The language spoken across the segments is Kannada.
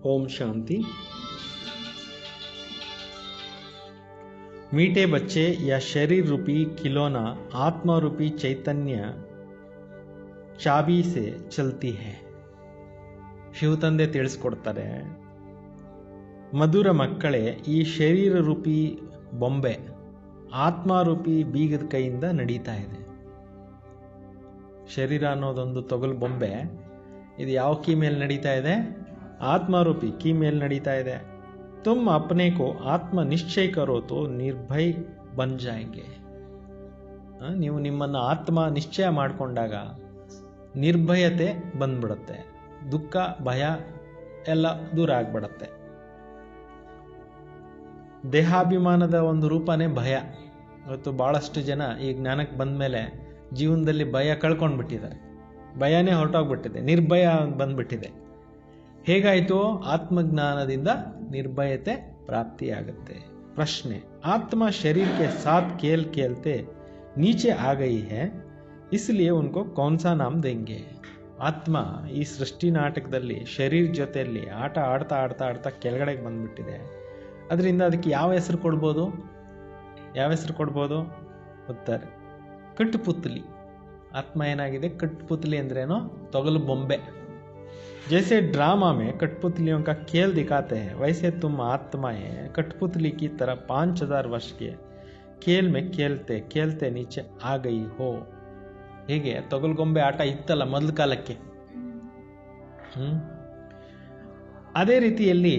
ओम शांति। मीठे बच्चे या शरीर रूपी खिलौना आत्मा रूपी चैतन्य चाबी से चलती है। ಶಿವತಂದೆ ತಿಳಿಸ್ಕೊಡ್ತಾರೆ, ಮಧುರ ಮಕ್ಕಳೇ, ಈ ಶರೀರ ರೂಪಿ ಬೊಂಬೆ ಆತ್ಮಾರೂಪಿ ಬೀಗದ ಕೈಯಿಂದ ನಡೀತಾ ಇದೆ. ಶರೀರ ಅನ್ನೋದೊಂದು ತೊಗಲು ಬೊಂಬೆ, ಇದು ಯಾವ ಕೀ ಮೇಲೆ ನಡೀತಾ ಇದೆ? ಆತ್ಮಾರೂಪಿ ಕೀ ಮೇಲೆ ನಡೀತಾ ಇದೆ. तुम अपने को आत्म निश्चय करो तो निर्भय बन जाएंगे. ನೀವು ನಿಮ್ಮನ್ನು ಆತ್ಮ ನಿಶ್ಚಯ ಮಾಡಿಕೊಂಡಾಗ ನಿರ್ಭಯತೆ ಬಂದ್ಬಿಡುತ್ತೆ, ದುಃಖ ಭಯ ಎಲ್ಲ ದೂರ ಆಗ್ಬಿಡುತ್ತೆ. ದೇಹಾಭಿಮಾನದ ಒಂದು ರೂಪನೇ ಭಯ. ಇವತ್ತು ಭಾಳಷ್ಟು ಜನ ಈ ಜ್ಞಾನಕ್ಕೆ ಬಂದ ಮೇಲೆ ಜೀವನದಲ್ಲಿ ಭಯ ಕಳ್ಕೊಂಡ್ಬಿಟ್ಟಿದ್ದಾರೆ, ಭಯನೇ ಹೊರಟೋಗ್ಬಿಟ್ಟಿದೆ, ನಿರ್ಭಯ ಬಂದ್ಬಿಟ್ಟಿದೆ. ಹೇಗಾಯಿತು? ಆತ್ಮಜ್ಞಾನದಿಂದ ನಿರ್ಭಯತೆ ಪ್ರಾಪ್ತಿಯಾಗುತ್ತೆ. ಪ್ರಶ್ನೆ, ಆತ್ಮ शरीर के साथ खेल खेलते नीचे आ गई है, इसलिए उनको कौन सा नाम देंगे? ಆತ್ಮ ಈ ಸೃಷ್ಟಿ ನಾಟಕದಲ್ಲಿ ಶರೀರ ಜೊತೆಯಲ್ಲಿ ಆಟ ಆಡ್ತಾ ಆಡ್ತಾ ಆಡ್ತಾ ಕೆಳಗಡೆಗೆ ಬಂದ್ಬಿಟ್ಟಿದೆ. ಅದರಿಂದ ಅದಕ್ಕೆ ಯಾವ ಹೆಸರು ಕೊಡ್ಬೋದು? ಯಾವ ಹೆಸರು ಕೊಡ್ಬೋದು? ಉತ್ತರ, ಕಟ್ಟುಪುತ್ಲಿ. ಆತ್ಮ ಏನಾಗಿದೆ? ಕಟ್ಟುಪುತ್ಲಿ ಅಂದ್ರೇನು? ತೊಗಲು ಬೊಂಬೆ. जैसे ड्रामा में कठपुतलियों का खेल दिखाते हैं, वैसे तुम आत्माएं कठपुतली की तरह 5000 वर्ष के खेल में खेलते खेलते नीचे आ गई हो. ಹೇಗೆ ತೊಗಲ್ಗೊಂಬೆ ಆಟ ಇತ್ತಲ್ಲ ಮೊದಲ ಕಾಲಕ್ಕೆ, ಅದೇ ರೀತಿಯಲ್ಲಿ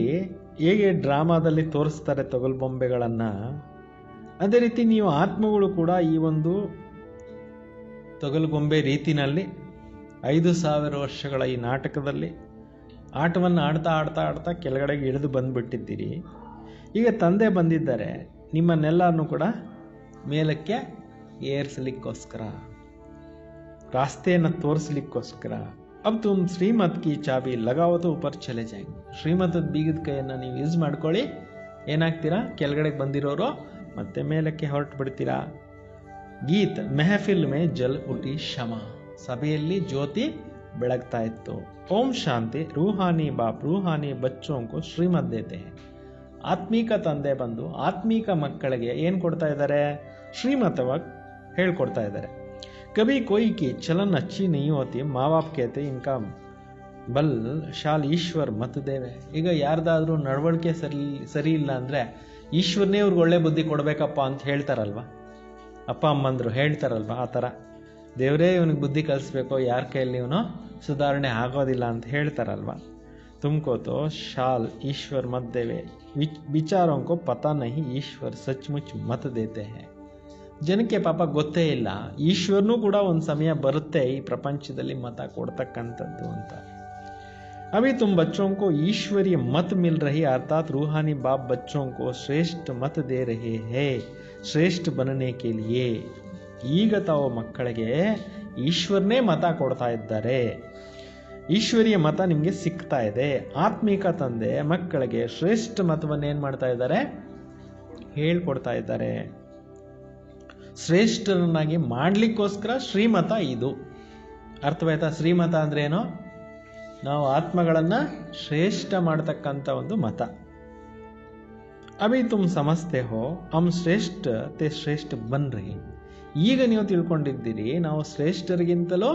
ಹೇಗೆ ಡ್ರಾಮಾದಲ್ಲಿ ತೋರಿಸ್ತಾರೆ ತೊಗಲ್ಬೊಂಬೆಗಳನ್ನು, ಅದೇ ರೀತಿ ನೀವು ಆತ್ಮಗಳು ಕೂಡ ಈ ಒಂದು ತೊಗಲ್ಗೊಂಬೆ ರೀತಿನಲ್ಲಿ 5000 ವರ್ಷಗಳ ಈ ನಾಟಕದಲ್ಲಿ ಆಟವನ್ನು ಆಡ್ತಾ ಆಡ್ತಾ ಆಡ್ತಾ ಕೆಳಗಡೆಗೆ ಇಳಿದು ಬಂದುಬಿಟ್ಟಿದ್ದೀರಿ. ಈಗ ತಂದೆ ಬಂದಿದ್ದಾರೆ ನಿಮ್ಮನ್ನೆಲ್ಲರನ್ನೂ ಕೂಡ ಮೇಲಕ್ಕೆ ಏರಿಸಲಿಕ್ಕೋಸ್ಕರ, ರಾಸ್ತೆಯನ್ನು ತೋರಿಸ್ಲಿಕ್ಕೋಸ್ಕರ. ಅಬ್ ತುಮ್ ಶ್ರೀಮತ್ ಕಿ ಚಾಬಿ ಲಗಾವೋ ऊपर ಚಲೆ ಜಾಯಂಗೆ. ಶ್ರೀಮತದ ಬೀಗದ ಕೈಯನ್ನು ನೀವು ಯೂಸ್ ಮಾಡ್ಕೊಳ್ಳಿ, ಏನಾಗ್ತೀರಾ? ಕೆಳಗಡೆಗೆ ಬಂದಿರೋರು ಮತ್ತೆ ಮೇಲಕ್ಕೆ ಹೊರಟು ಬಿಡ್ತೀರಾ. ಗೀತ್ ಮೆಹಫಿಲ್ ಮೇ ಜಲ್ ಉಟಿ ಶಮಾ. ಸಭೆಯಲ್ಲಿ ಜ್ಯೋತಿ ಬೆಳಗ್ತಾ ಇತ್ತು. ಓಂ ಶಾಂತಿ. ರೂಹಾನಿ ಬಾಪ್ ರೂಹಾನಿ ಬಚ್ಚೋಂಕು ಶ್ರೀಮತ್ ದೇತೆ ಹೈ. ಆತ್ಮೀಕ ತಂದೆ ಬಂದು ಆತ್ಮೀಕ ಮಕ್ಕಳಿಗೆ ಏನು ಕೊಡ್ತಾ ಇದ್ದಾರೆ? ಶ್ರೀಮತವಾಗಿ ಹೇಳ್ಕೊಡ್ತಾ ಇದ್ದಾರೆ. ಕಭಿ ಕೋಯಿ ಕಿ ಚಲನ್ ಅಚ್ಚಿ ನಹೀ ಹೋತಿ, ಮಾ ಬಾಪ್ ಕೇತೆ ಇನ್ಕಾ ಬಲ್ ಶಾಲ್ ಈಶ್ವರ್ ಮತ್ ದೇವೆ. ಈಗ ಯಾರ್ದಾದ್ರೂ ನಡವಳಿಕೆ ಸರಿ ಇಲ್ಲ ಅಂದರೆ ಈಶ್ವರನೇ ಅವ್ರಿಗೆ ಒಳ್ಳೆ ಬುದ್ಧಿ ಕೊಡಬೇಕಪ್ಪ ಅಂತ ಹೇಳ್ತಾರಲ್ವ, ಅಪ್ಪ ಅಮ್ಮಂದರು ಹೇಳ್ತಾರಲ್ವ, ಆ ಥರ ದೇವರೇ ಇವನಿಗೆ ಬುದ್ಧಿ ಕಲಿಸ್ಬೇಕು, ಯಾರ ಕೈಯಲ್ಲಿ ಇವನು ಸುಧಾರಣೆ ಆಗೋದಿಲ್ಲ ಅಂತ ಹೇಳ್ತಾರಲ್ವ. ತುಮಕೋತೋ ಶಾಲ್ ಈಶ್ವರ್ ಮತ್ ದೇವೆ, ವಿಚಾರೋಂಕೋ ಪತಾ ನಹಿ ಈಶ್ವರ್ ಸಚ್ಮುಚ್ ಮತ್ ದೇತೆ ಹೈ. ಜನಕ್ಕೆ ಪಾಪ ಗೊತ್ತೇ ಇಲ್ಲ, ಈಶ್ವರನೂ ಕೂಡ ಒಂದು ಸಮಯ ಬರುತ್ತೆ ಈ ಪ್ರಪಂಚದಲ್ಲಿ ಮತ ಕೊಡ್ತಕ್ಕಂಥದ್ದು ಅಂತ. अभी तुम बच्चों को ईश्वरीय मत मिल रही, अर्थात रूहानी बाप बच्चों को श्रेष्ठ मत दे रहे हैं श्रेष्ठ बनने के लिए. ಈಗ ತಾವು ಮಕ್ಕಳಿಗೆ ಈಶ್ವರನೇ ಮತ ಕೊಡ್ತಾ ಇದ್ದಾರೆ, ಈಶ್ವರಿಯ ಮತ ನಿಮಗೆ ಸಿಗ್ತಾ ಇದೆ. ಆತ್ಮಿಕ ತಂದೆ ಮಕ್ಕಳಿಗೆ ಶ್ರೇಷ್ಠ ಮತವನ್ನು ಏನು ಮಾಡ್ತಾ ಇದ್ದಾರೆ? ಹೇಳ್ಕೊಡ್ತಾ ಇದ್ದಾರೆ. ಶ್ರೇಷ್ಠರನ್ನಾಗಿ ಮಾಡಲಿಕ್ಕೋಸ್ಕರ ಶ್ರೀಮತ ಇದು. ಅರ್ಥವಾಯ್ತಾ? ಶ್ರೀಮತ ಅಂದ್ರೆ ಏನು? ನಾವು ಆತ್ಮಗಳನ್ನು ಶ್ರೇಷ್ಠ ಮಾಡ್ತಕ್ಕಂಥ ಒಂದು ಮತ. ಅಭಿ ತುಮ್ ಸಮಜ್ತೆ ಹೋ ಹಮ್ ಶ್ರೇಷ್ಠ ತೇ ಶ್ರೇಷ್ಠ ಬನ್ ರಹಿ. ಈಗ ನೀವು ತಿಳ್ಕೊಂಡಿದ್ದೀರಿ ನಾವು ಶ್ರೇಷ್ಠರಿಗಿಂತಲೂ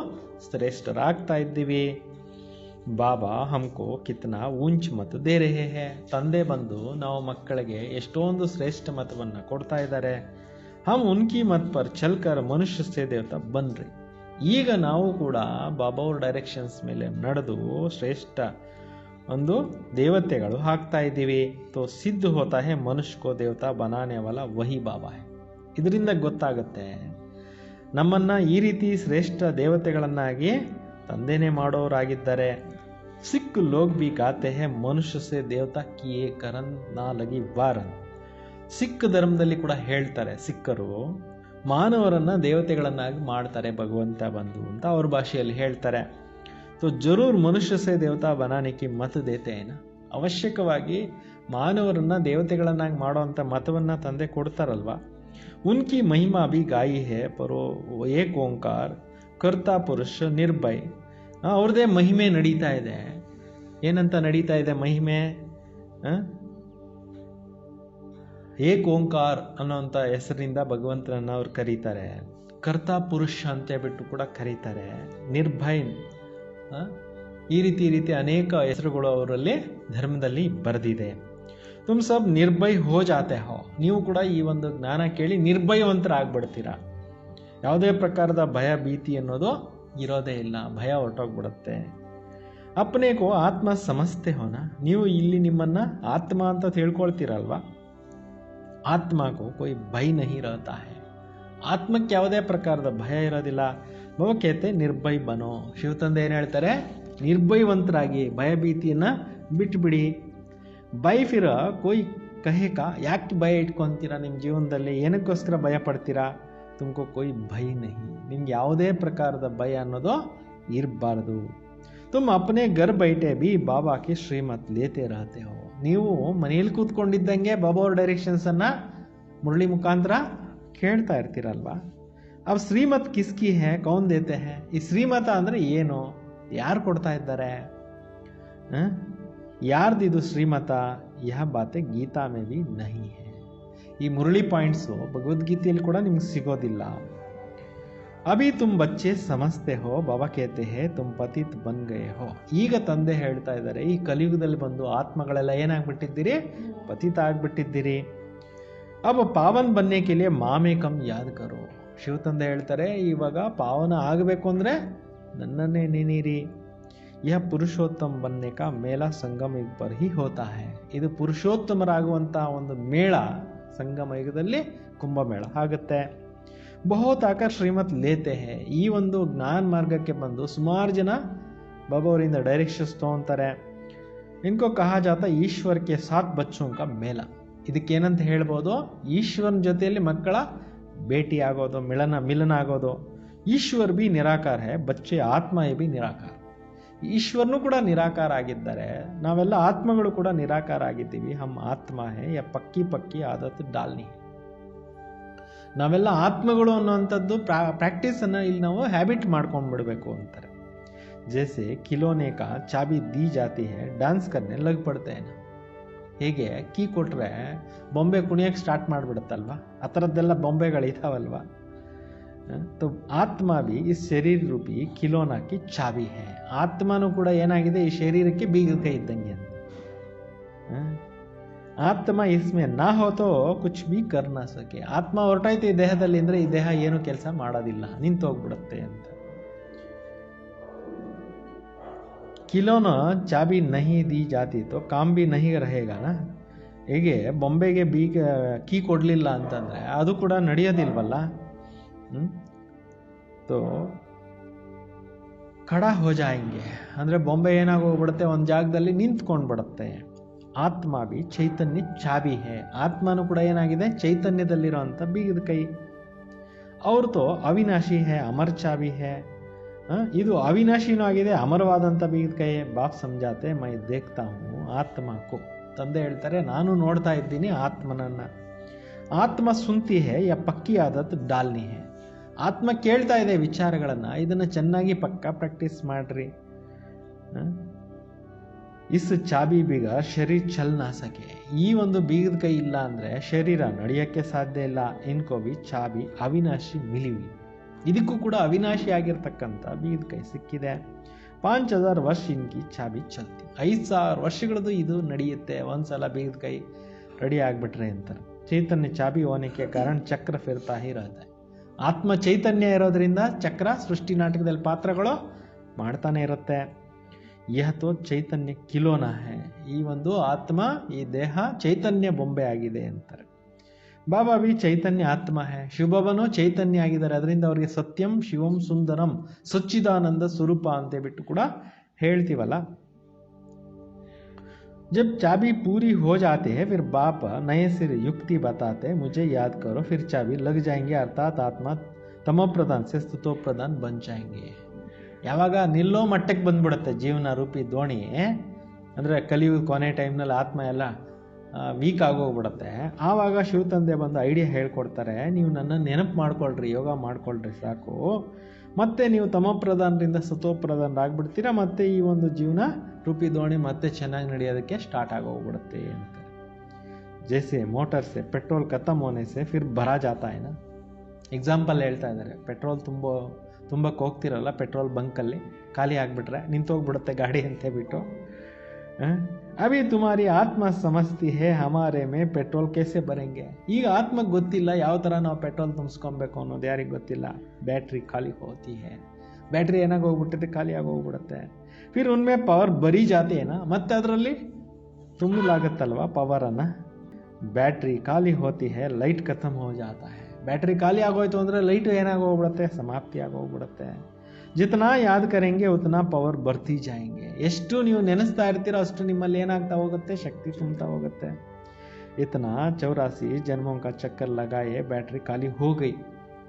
ಶ್ರೇಷ್ಠರಾಗ್ತಾ ಇದ್ದೀವಿ. ಬಾಬಾ ಹಮ್ಕೋ ಕಿತ್ನಾ ಊಂಚ್ ಮತ ದೇ ರಹೆ ಹೇ. ತಂದೆ ಬಂದು ನಾವು ಮಕ್ಕಳಿಗೆ ಎಷ್ಟೊಂದು ಶ್ರೇಷ್ಠ ಮತವನ್ನು ಕೊಡ್ತಾ ಇದ್ದಾರೆ. ಹಮ್ ಉನ್ಕಿ ಮತ್ ಪರ್ ಚಲ್ಕರ್ ಮನುಷ್ಯ ಸೇ ದೇವತಾ ಬನ್ರಿ. ಈಗ ನಾವು ಕೂಡ ಬಾಬಾ ಅವ್ರ ಡೈರೆಕ್ಷನ್ಸ್ ಮೇಲೆ ನಡೆದು ಶ್ರೇಷ್ಠ ಒಂದು ದೇವತೆಗಳು ಹಾಕ್ತಾ ಇದ್ದೀವಿ. ತೋ ಸಿದ್ಧ ಹೋತಾ ಹೇ ಮನುಷ್ಯ ಕೋ ದೇವತಾ ಬನಾನೆ ವಾಲಾ ವಹಿ ಬಾಬಾ ಹೈ. ಇದರಿಂದ ಗೊತ್ತಾಗುತ್ತೆ ನಮ್ಮನ್ನು ಈ ರೀತಿ ಶ್ರೇಷ್ಠ ದೇವತೆಗಳನ್ನಾಗಿ ತಂದೆನೇ ಮಾಡೋರಾಗಿದ್ದಾರೆ. ಸಿಖ್ ಲೋಗ್ ಬಿ ಗಾತೆ ಹೇ ಮನುಷ್ಯ ಸೇ ದೇವತಾ ಕಿಯೇ ಕರನ್ ನಾ ಲಗಿ ವಾರನ್. ಸಿಖ್ ಧರ್ಮದಲ್ಲಿ ಕೂಡ ಹೇಳ್ತಾರೆ, ಸಿಖ್ಖರು ಮಾನವರನ್ನ ದೇವತೆಗಳನ್ನಾಗಿ ಮಾಡ್ತಾರೆ ಭಗವಂತ ಬಂದು ಅಂತ ಅವ್ರ ಭಾಷೆಯಲ್ಲಿ ಹೇಳ್ತಾರೆ. ತೋ ಜರೂರ್ ಮನುಷ್ಯ ಸೇ ದೇವತಾ ಬನಾನೆ ಕಿ ಮತ ದೇತೆ ಹೈ. ಅವಶ್ಯಕವಾಗಿ ಮಾನವರನ್ನ ದೇವತೆಗಳನ್ನಾಗಿ ಮಾಡೋವಂಥ ಮತವನ್ನು ತಂದೆ ಕೊಡ್ತಾರಲ್ವ. उनकी महिमा भी गाई है, पर वो एक ओंकार कर्ता पुरुष निर्भय. ಅವ್ರದೇ ಮಹಿಮೆ ನಡೀತಾ ಇದೆ. ಏನಂತ ನಡೀತಾ ಇದೆ ಮಹಿಮೆ? ಏಕ್ ಓಂಕಾರ ಅನ್ನೋಂಥ ಹೆಸರಿನಿಂದ ಭಗವಂತನನ್ನ ಅವ್ರು ಕರೀತಾರೆ. ಕರ್ತಾ ಪುರುಷ ಅಂತ ಬಿಟ್ಟು ಕೂಡ ಕರೀತಾರೆ. ನಿರ್ಭಯ್, ಈ ರೀತಿ ಅನೇಕ ಹೆಸರುಗಳು ಅವರಲ್ಲಿ ಧರ್ಮದಲ್ಲಿ ಬರೆದಿದೆ. ತುಮ್ ಸಬ್ ನಿರ್ಭಯ್ ಹೋ ಜಾತೆ ಹೋ. ನೀವು ಕೂಡ ಈ ಒಂದು ಜ್ಞಾನ ಕೇಳಿ ನಿರ್ಭಯವಂತರಾಗ್ಬಿಡ್ತೀರಾ. ಯಾವುದೇ ಪ್ರಕಾರದ ಭಯ ಭೀತಿ ಅನ್ನೋದು ಇರೋದೇ ಇಲ್ಲ, ಭಯ ಹೊರಟೋಗ್ಬಿಡುತ್ತೆ. ಅಪ್ನೇಕೋ ಆತ್ಮ ಸಮಸ್ತೆ ಹೋನ. ನೀವು ಇಲ್ಲಿ ನಿಮ್ಮನ್ನ ಆತ್ಮ ಅಂತ ತಿಳ್ಕೊಳ್ತೀರಲ್ವಾ, ಆತ್ಮಕೋ ಕೊಯ್ ಭಯ ನಹಿ ರಹತಾ ಹೈ. ಆತ್ಮಕ್ಕೆ ಯಾವುದೇ ಪ್ರಕಾರದ ಭಯ ಇರೋದಿಲ್ಲ. ಭವಕೇತೆ ನಿರ್ಭಯ್ ಬನೋ. ಶಿವತಂದೆ ಏನು ಹೇಳ್ತಾರೆ? ನಿರ್ಭಯವಂತರಾಗಿ, ಭಯಭೀತಿಯನ್ನು ಬಿಟ್ಬಿಡಿ. ಭಯ ಫಿರ ಕೊಯ್ ಕಹೇಕ, ಯಾಕೆ ಭಯ ಇಟ್ಕೊತೀರಾ ನಿಮ್ಮ ಜೀವನದಲ್ಲಿ? ಏನಕ್ಕೋಸ್ಕರ ಭಯ ಪಡ್ತೀರಾ? ತುಮಕೋ ಕೊಯ್ ಭಯ ನಹಿ. ನಿಮ್ಗೆ ಯಾವುದೇ ಪ್ರಕಾರದ ಭಯ ಅನ್ನೋದು ಇರಬಾರ್ದು. ತುಮ್ ಅಪ್ನೇ ಘರ್ ಬೈಟೆ ಬಿ ಬಾಬಾ ಕಿ ಶ್ರೀಮತ್ ಲೇತೆ ರಹತೆ ಹೋ. ನೀವು ಮನೆಯಲ್ಲಿ ಕೂತ್ಕೊಂಡಿದ್ದಂಗೆ ಬಾಬಾ ಅವ್ರ ಡೈರೆಕ್ಷನ್ಸನ್ನು ಮುರಳಿ ಮುಖಾಂತರ ಕೇಳ್ತಾ ಇರ್ತೀರಲ್ವಾ. ಅವ್ ಶ್ರೀಮತ್ ಕಿಸ್ಕಿ ಹೇ, ಕೌನ್ ದೇತೆ ಹೇ? ಈ ಶ್ರೀಮತ ಅಂದರೆ ಏನು? ಯಾರು ಕೊಡ್ತಾ ಇದ್ದಾರೆ? ಯಾರ್ದಿದು ಶ್ರೀಮತ? ಯಹ ಬಾತೆ ಗೀತಾ ಮೇ ಬಿ ನಹಿ ಹೇ. ಈ ಮುರಳಿ ಪಾಯಿಂಟ್ಸು ಭಗವದ್ಗೀತೆಯಲ್ಲಿ ಕೂಡ ನಿಮ್ಗೆ ಸಿಗೋದಿಲ್ಲ. ಅಭಿ ತುಮ್ ಬಚ್ಚೆ ಸಮಸ್ತೆ ಹೋ, ಬಾಬಾ ಕೇತೆ ಹೇ ತುಮ್ ಪತಿತ್ ಬನ್ ಗಯೆ ಹೋ. ಈಗ ತಂದೆ ಹೇಳ್ತಾ ಇದ್ದಾರೆ, ಈ ಕಲಿಯುಗದಲ್ಲಿ ಬಂದು ಆತ್ಮಗಳೆಲ್ಲ ಏನಾಗ್ಬಿಟ್ಟಿದ್ದೀರಿ? ಪತಿತ ಆಗ್ಬಿಟ್ಟಿದ್ದೀರಿ. ಅಬ್ ಪಾವನ್ ಬನ್ನೆ ಕೆ ಲಿಯೆ ಮಾಮೇಕಂ ಯಾದ್ ಕರೋ. ಶಿವ ತಂದೆ ಹೇಳ್ತಾರೆ, ಇವಾಗ ಪಾವನ ಆಗಬೇಕು ಅಂದರೆ ನನ್ನನ್ನೇ ನೆನೀರಿ. ಯಹ ಪುರುಷೋತ್ತಮ ಬನ್ನೆ ಕಾ ಮೇಳ ಸಂಗಮ ಯುಗ ಪರ್ ಹಿ ಹೋತಾ ಹೈ. ಇದು ಪುರುಷೋತ್ತಮರಾಗುವಂಥ ಒಂದು ಮೇಳ ಸಂಗಮ ಯುಗದಲ್ಲಿ ಕುಂಭಮೇಳ ಆಗುತ್ತೆ. ಬಹುತ್ ಆಕರ್ ಶ್ರೀಮತ್ ಲೇತೆ ಹೇ. ಈ ಒಂದು ಜ್ಞಾನ ಮಾರ್ಗಕ್ಕೆ ಬಂದು ಸುಮಾರು ಜನ ಬಾಬಾ ಅವರಿಂದ ಡೈರೆಕ್ಷನ್ಸ್ ತೊಗೊತಾರೆ. ಇನ್ಕೋ ಕಹಾ ಜಾತ ಈಶ್ವರ್ಗೆ ಸಾತ್ ಬಚ್ಚೋಂ ಕಾ ಮೇಳ. ಇದಕ್ಕೇನಂತ ಹೇಳ್ಬೋದು? ಈಶ್ವರನ ಜೊತೆಯಲ್ಲಿ ಮಕ್ಕಳ ಭೇಟಿ ಆಗೋದು, ಮಿಲನ ಆಗೋದು. ಈಶ್ವರ್ ಬಿ ನಿರಾಕಾರ ಹೇ, ಬಚ್ಚೆ ಆತ್ಮ ಬಿ ನಿರಾಕಾರ. ಈಶ್ವರನು ಕೂಡ ನಿರಾಕಾರ ಆಗಿದ್ದಾರೆ, ನಾವೆಲ್ಲ ಆತ್ಮಗಳು ಕೂಡ ನಿರಾಕಾರ ಆಗಿದ್ದೀವಿ. ಹಮ್ ಆತ್ಮ ಹೇ ಯ ಪಕ್ಕಿ ಆದತ್ ಡಾಲ್ನಿ. ನಾವೆಲ್ಲ ಆತ್ಮಗಳು ಅನ್ನೋವಂಥದ್ದು ಪ್ರಾಕ್ಟೀಸನ್ನು ಇಲ್ಲಿ ನಾವು ಹ್ಯಾಬಿಟ್ ಮಾಡ್ಕೊಂಡ್ಬಿಡ್ಬೇಕು ಅಂತಾರೆ. ಜೈಸೆ ಕಿಲೋನೆ ಕಾ ಚಾಬಿ ದಿ ಜಾತಿ ಹೇ, ಡ್ಯಾನ್ಸ್ ಕರ್ನೆ ಲಗ್ ಪಡ್ತೆ. ಹೇಗೆ ಕೀ ಕೊಟ್ರೆ ಬೊಂಬೆ ಕುಣಿಯಕ್ಕೆ ಸ್ಟಾರ್ಟ್ ಮಾಡಿಬಿಡುತ್ತಲ್ವ, ಆ ಥರದ್ದೆಲ್ಲ ಬೊಂಬೆಗಳಿದಾವಲ್ವ. तो आत्मा भी इस शरीर रूपी खिलौना की चाबी है. ಆತ್ಮನೂ ಕೂಡ ಏನಾಗಿದೆ? ಈ ಶರೀರಕ್ಕೆ ಬೀಗದ ಕೈ ಇದ್ದಂಗೆ. ಆತ್ಮ ಇಸ್ಮೆ ನಾ ಹೋತೋ ಕುಚ್ ಬಿ ಕರ್ ನಾ ಸಕೆ. ಆತ್ಮ ಹೊರಟಾಯ್ತು ಈ ದೇಹದಲ್ಲಿ ಅಂದರೆ ಈ ದೇಹ ಏನು ಕೆಲಸ ಮಾಡೋದಿಲ್ಲ, ನಿಂತು ಹೋಗ್ಬಿಡುತ್ತೆ ಅಂತ. ಖಿಲೋನಾ ಚಾಬಿ ನಹಿ ದಿ ಜಾತಿ ತೋ ಕಾಮ್ ಬಿ ನಹಿ रहेगा ना. ಹೇಗೆ ಬೊಂಬೆಗೆ ಬೀಗ ಕೀ ಕೊಡಲಿಲ್ಲ ಅಂತಂದರೆ ಅದು ಕೂಡ ನಡೆಯೋದಿಲ್ವಲ್ಲ. तो ಖಡಾ ಹೋ ಜಾಯಂಗೆ ಅಂದರೆ ಬೊಂಬೆ ಏನಾಗೋಗ್ಬಿಡುತ್ತೆ, ಒಂದು ಜಾಗದಲ್ಲಿ ನಿಂತ್ಕೊಂಡ್ಬಿಡುತ್ತೆ. ಆತ್ಮ ಬಿ ಚೈತನ್ಯ ಚಾಬಿ ಹೇ. ಆತ್ಮನೂ ಕೂಡ ಏನಾಗಿದೆ? ಚೈತನ್ಯದಲ್ಲಿರೋಂಥ ಬೀಗದ ಕೈ. ಅವ್ರ ತೋ ಅವಿನಾಶಿ ಹೇ, ಅಮರ್ ಚಾಬಿ ಹೇ. ಇದು ಅವಿನಾಶಿನೂ ಆಗಿದೆ, ಅಮರವಾದಂಥ ಬೀಗದ ಕೈ. ಬಾಪ್ ಸಮಜಾತೆ ಮೈ ದೇಖ್ತಾ ಹೂँ ಆತ್ಮಕ್ಕೂ. ತಂದೆ ಹೇಳ್ತಾರೆ, ನಾನು ನೋಡ್ತಾ ಇದ್ದೀನಿ ಆತ್ಮನನ್ನು. ಆತ್ಮ ಸುಂತಿ ಹೇ ಯ ಪಕ್ಕಿ ಆದತ್ ಡಾಲ್ನಿ ಹೇ. ಆತ್ಮ ಕೇಳ್ತಾ ಇದೆ ವಿಚಾರಗಳನ್ನು, ಇದನ್ನು ಚೆನ್ನಾಗಿ ಪಕ್ಕ ಪ್ರಾಕ್ಟೀಸ್ ಮಾಡ್ರಿ. ಇಸ್ ಚಾಬಿ ಬೀಗ ಶರೀರ ಚಲ್ ನಾ ಸಕೆ. ಈ ಒಂದು ಬೀಗದ ಕೈ ಇಲ್ಲ ಅಂದರೆ ಶರೀರ ನಡೆಯೋಕ್ಕೆ ಸಾಧ್ಯ ಇಲ್ಲ. ಇನ್ಕೋ ಬಿ ಚಾಬಿ ಅವಿನಾಶಿ ಮಿಲಿವಿ. ಇದಕ್ಕೂ ಕೂಡ ಅವಿನಾಶಿ ಆಗಿರ್ತಕ್ಕಂಥ ಬೀಗದ ಕೈ ಸಿಕ್ಕಿದೆ. 5000 ವರ್ಷ ಇನ್ಕಿ ಚಾಬಿ ಚಲ್ತಿ. 5000 ವರ್ಷಗಳದ್ದು ಇದು ನಡೆಯುತ್ತೆ ಒಂದ್ಸಲ ಬೀಗದ ಕೈ ರೆಡಿ ಆಗಿಬಿಟ್ರೆ ಅಂತಾರೆ. ಚೈತನ್ಯ ಚಾಬಿ ಹೋನೆ ಕೆ ಕಾರಣ ಚಕ್ರ ಫಿರ್ತಾ ಹಿ रहता है. ಆತ್ಮ ಚೈತನ್ಯ ಇರೋದ್ರಿಂದ ಚಕ್ರ ಸೃಷ್ಟಿ ನಾಟಕದಲ್ಲಿ ಪಾತ್ರಗಳು ಮಾಡ್ತಾನೆ ಇರುತ್ತೆ. ಯಹ ತೋ ಚೈತನ್ಯ ಕಿಲೋನ ಹೇ. ಈ ಒಂದು ಆತ್ಮ, ಈ ದೇಹ ಚೈತನ್ಯ ಬೊಂಬೆ ಆಗಿದೆ ಅಂತಾರೆ. ಬಾಬಾ ಬಿ ಚೈತನ್ಯ ಆತ್ಮ ಹೇ. ಶಿವಬಾಬಾನೂ ಚೈತನ್ಯ ಆಗಿದ್ದಾರೆ, ಅದರಿಂದ ಅವರಿಗೆ ಸತ್ಯಂ ಶಿವಂ ಸುಂದರಂ ಸಚ್ಚಿದಾನಂದ ಸ್ವರೂಪ ಅಂತ ಬಿಟ್ಟು ಕೂಡ ಹೇಳ್ತೀವಲ್ಲ. जब चाबी पूरी हो जाती है फिर बाप नए सिर युक्ति बताते मुझे याद करो फिर चाबी लग जाएंगे अर्थात आत्मा तमोप्रधान से ಸ್ತುತೋಪ್ರಧಾನ बन जाएंगे. ಯಾವಾಗ ನಿಲ್ಲೋ ಮಟ್ಟಕ್ಕೆ ಬಂದ್ಬಿಡುತ್ತೆ ಜೀವನ ರೂಪಿ ದೋಣಿ, ಅಂದರೆ ಕಲಿಯುಗ ಕೊನೆ ಟೈಮ್ನಲ್ಲಿ ಆತ್ಮ ಎಲ್ಲ ವೀಕ್ ಆಗೋಗ್ಬಿಡುತ್ತೆ, ಆವಾಗ ಶಿವ ತಂದೆ ಬಂದು ಐಡಿಯಾ ಹೇಳ್ಕೊಡ್ತಾರೆ. ನೀವು ನನ್ನ ನೆನಪು ಮಾಡ್ಕೊಳ್ರಿ, ಯೋಗ ಮಾಡ್ಕೊಳ್ರಿ ಸಾಕು. ಮತ್ತೆ ನೀವು ತಮೋಪ್ರಧಾನರಿಂದ ಸತೋಪ್ರಧಾನರಾಗ್ಬಿಡ್ತೀರಾ, ಮತ್ತೆ ಈ ಒಂದು ಜೀವನ ರೂಪಿ ದೋಣಿ ಮತ್ತೆ ಚೆನ್ನಾಗಿ ನಡೆಯೋದಕ್ಕೆ ಸ್ಟಾರ್ಟ್ ಆಗೋಗ್ಬಿಡುತ್ತೆ ಅಂತಾರೆ. ಜೈಸೆ ಮೋಟರ್ ಸೆ ಪೆಟ್ರೋಲ್ ಖತಮ್ ಹೋನೆ ಸೆ ಫಿರ್ ಭರಾ ಜಾತಾ है ना. ಎಕ್ಸಾಂಪಲ್ ಹೇಳ್ತಾ ಇದ್ದಾರೆ, ಪೆಟ್ರೋಲ್ ತುಂಬಕ್ಕೆ ಹೋಗ್ತಿರಲ್ಲ ಪೆಟ್ರೋಲ್ ಬಂಕಲ್ಲಿ, ಖಾಲಿ ಆಗಿಬಿಟ್ರೆ ನಿಂತೋಗ್ಬಿಡುತ್ತೆ ಗಾಡಿ ಅಂತ ಹೇಳ್ಬಿಟ್ಟು. ಅಭಿ ತುಮಾರಿ ಆತ್ಮ ಸಮಸ್ತಿ ಹೇ ಹಮಾರೆ ಮೇ ಪೆಟ್ರೋಲ್ ಕೇಸೆ ಬರೆಂಗೆ. ಈಗ ಆತ್ಮಕ್ಕೆ ಗೊತ್ತಿಲ್ಲ ಯಾವ ಥರ ನಾವು ಪೆಟ್ರೋಲ್ ತುಂಬಿಸ್ಕೊಬೇಕು ಅನ್ನೋದು ಯಾರಿಗೆ ಗೊತ್ತಿಲ್ಲ. ಬ್ಯಾಟ್ರಿ ಖಾಲಿ ಹೋತಿ ಹೇ, ಬ್ಯಾಟ್ರಿ ಏನಾಗಿ ಹೋಗ್ಬಿಟ್ಟಿದೆ, ಖಾಲಿ ಆಗೋಗ್ಬಿಡುತ್ತೆ. ಫಿರ್ ಉನ್ಮೆ ಪವರ್ ಬರೀ ಜಾತಿ ಏನಾ, ಮತ್ತೆ ಅದರಲ್ಲಿ ತುಂಬಲಾಗತ್ತಲ್ವ ಪವರನ್ನು. ಬ್ಯಾಟ್ರಿ ಖಾಲಿ ಹೋತಿ ಹೇ ಲೈಟ್ ಖತಮ್ ಹೋ ಜಾತಾ ಹೇ. ಬ್ಯಾಟ್ರಿ ಖಾಲಿ ಆಗೋಯ್ತು ಅಂದರೆ ಲೈಟು ಏನಾಗೋಗ್ಬಿಡುತ್ತೆ, ಸಮಾಪ್ತಿ ಆಗೋಗ್ಬಿಡುತ್ತೆ. ಜಿತನಾ ಯಾದ್ ಕರೆಂಗೆ ಉತನಾ ಪವರ್ ಬರ್ತಿ ಜಾಯಂಗೆ. ಎಷ್ಟು ನೀವು ನೆನೆಸ್ತಾ ಇರ್ತೀರೋ ಅಷ್ಟು ನಿಮ್ಮಲ್ಲಿ ಏನಾಗ್ತಾ ಹೋಗುತ್ತೆ, ಶಕ್ತಿ ತುಂಬ್ತಾ ಹೋಗುತ್ತೆ. ಇತನಾ 84 ಜನ್ಮೋं का ಚಕ್ಕರ್ ಲಗಾಯೆ ಬ್ಯಾಟ್ರಿ ಖಾಲಿ ಹೋ ಗೈ.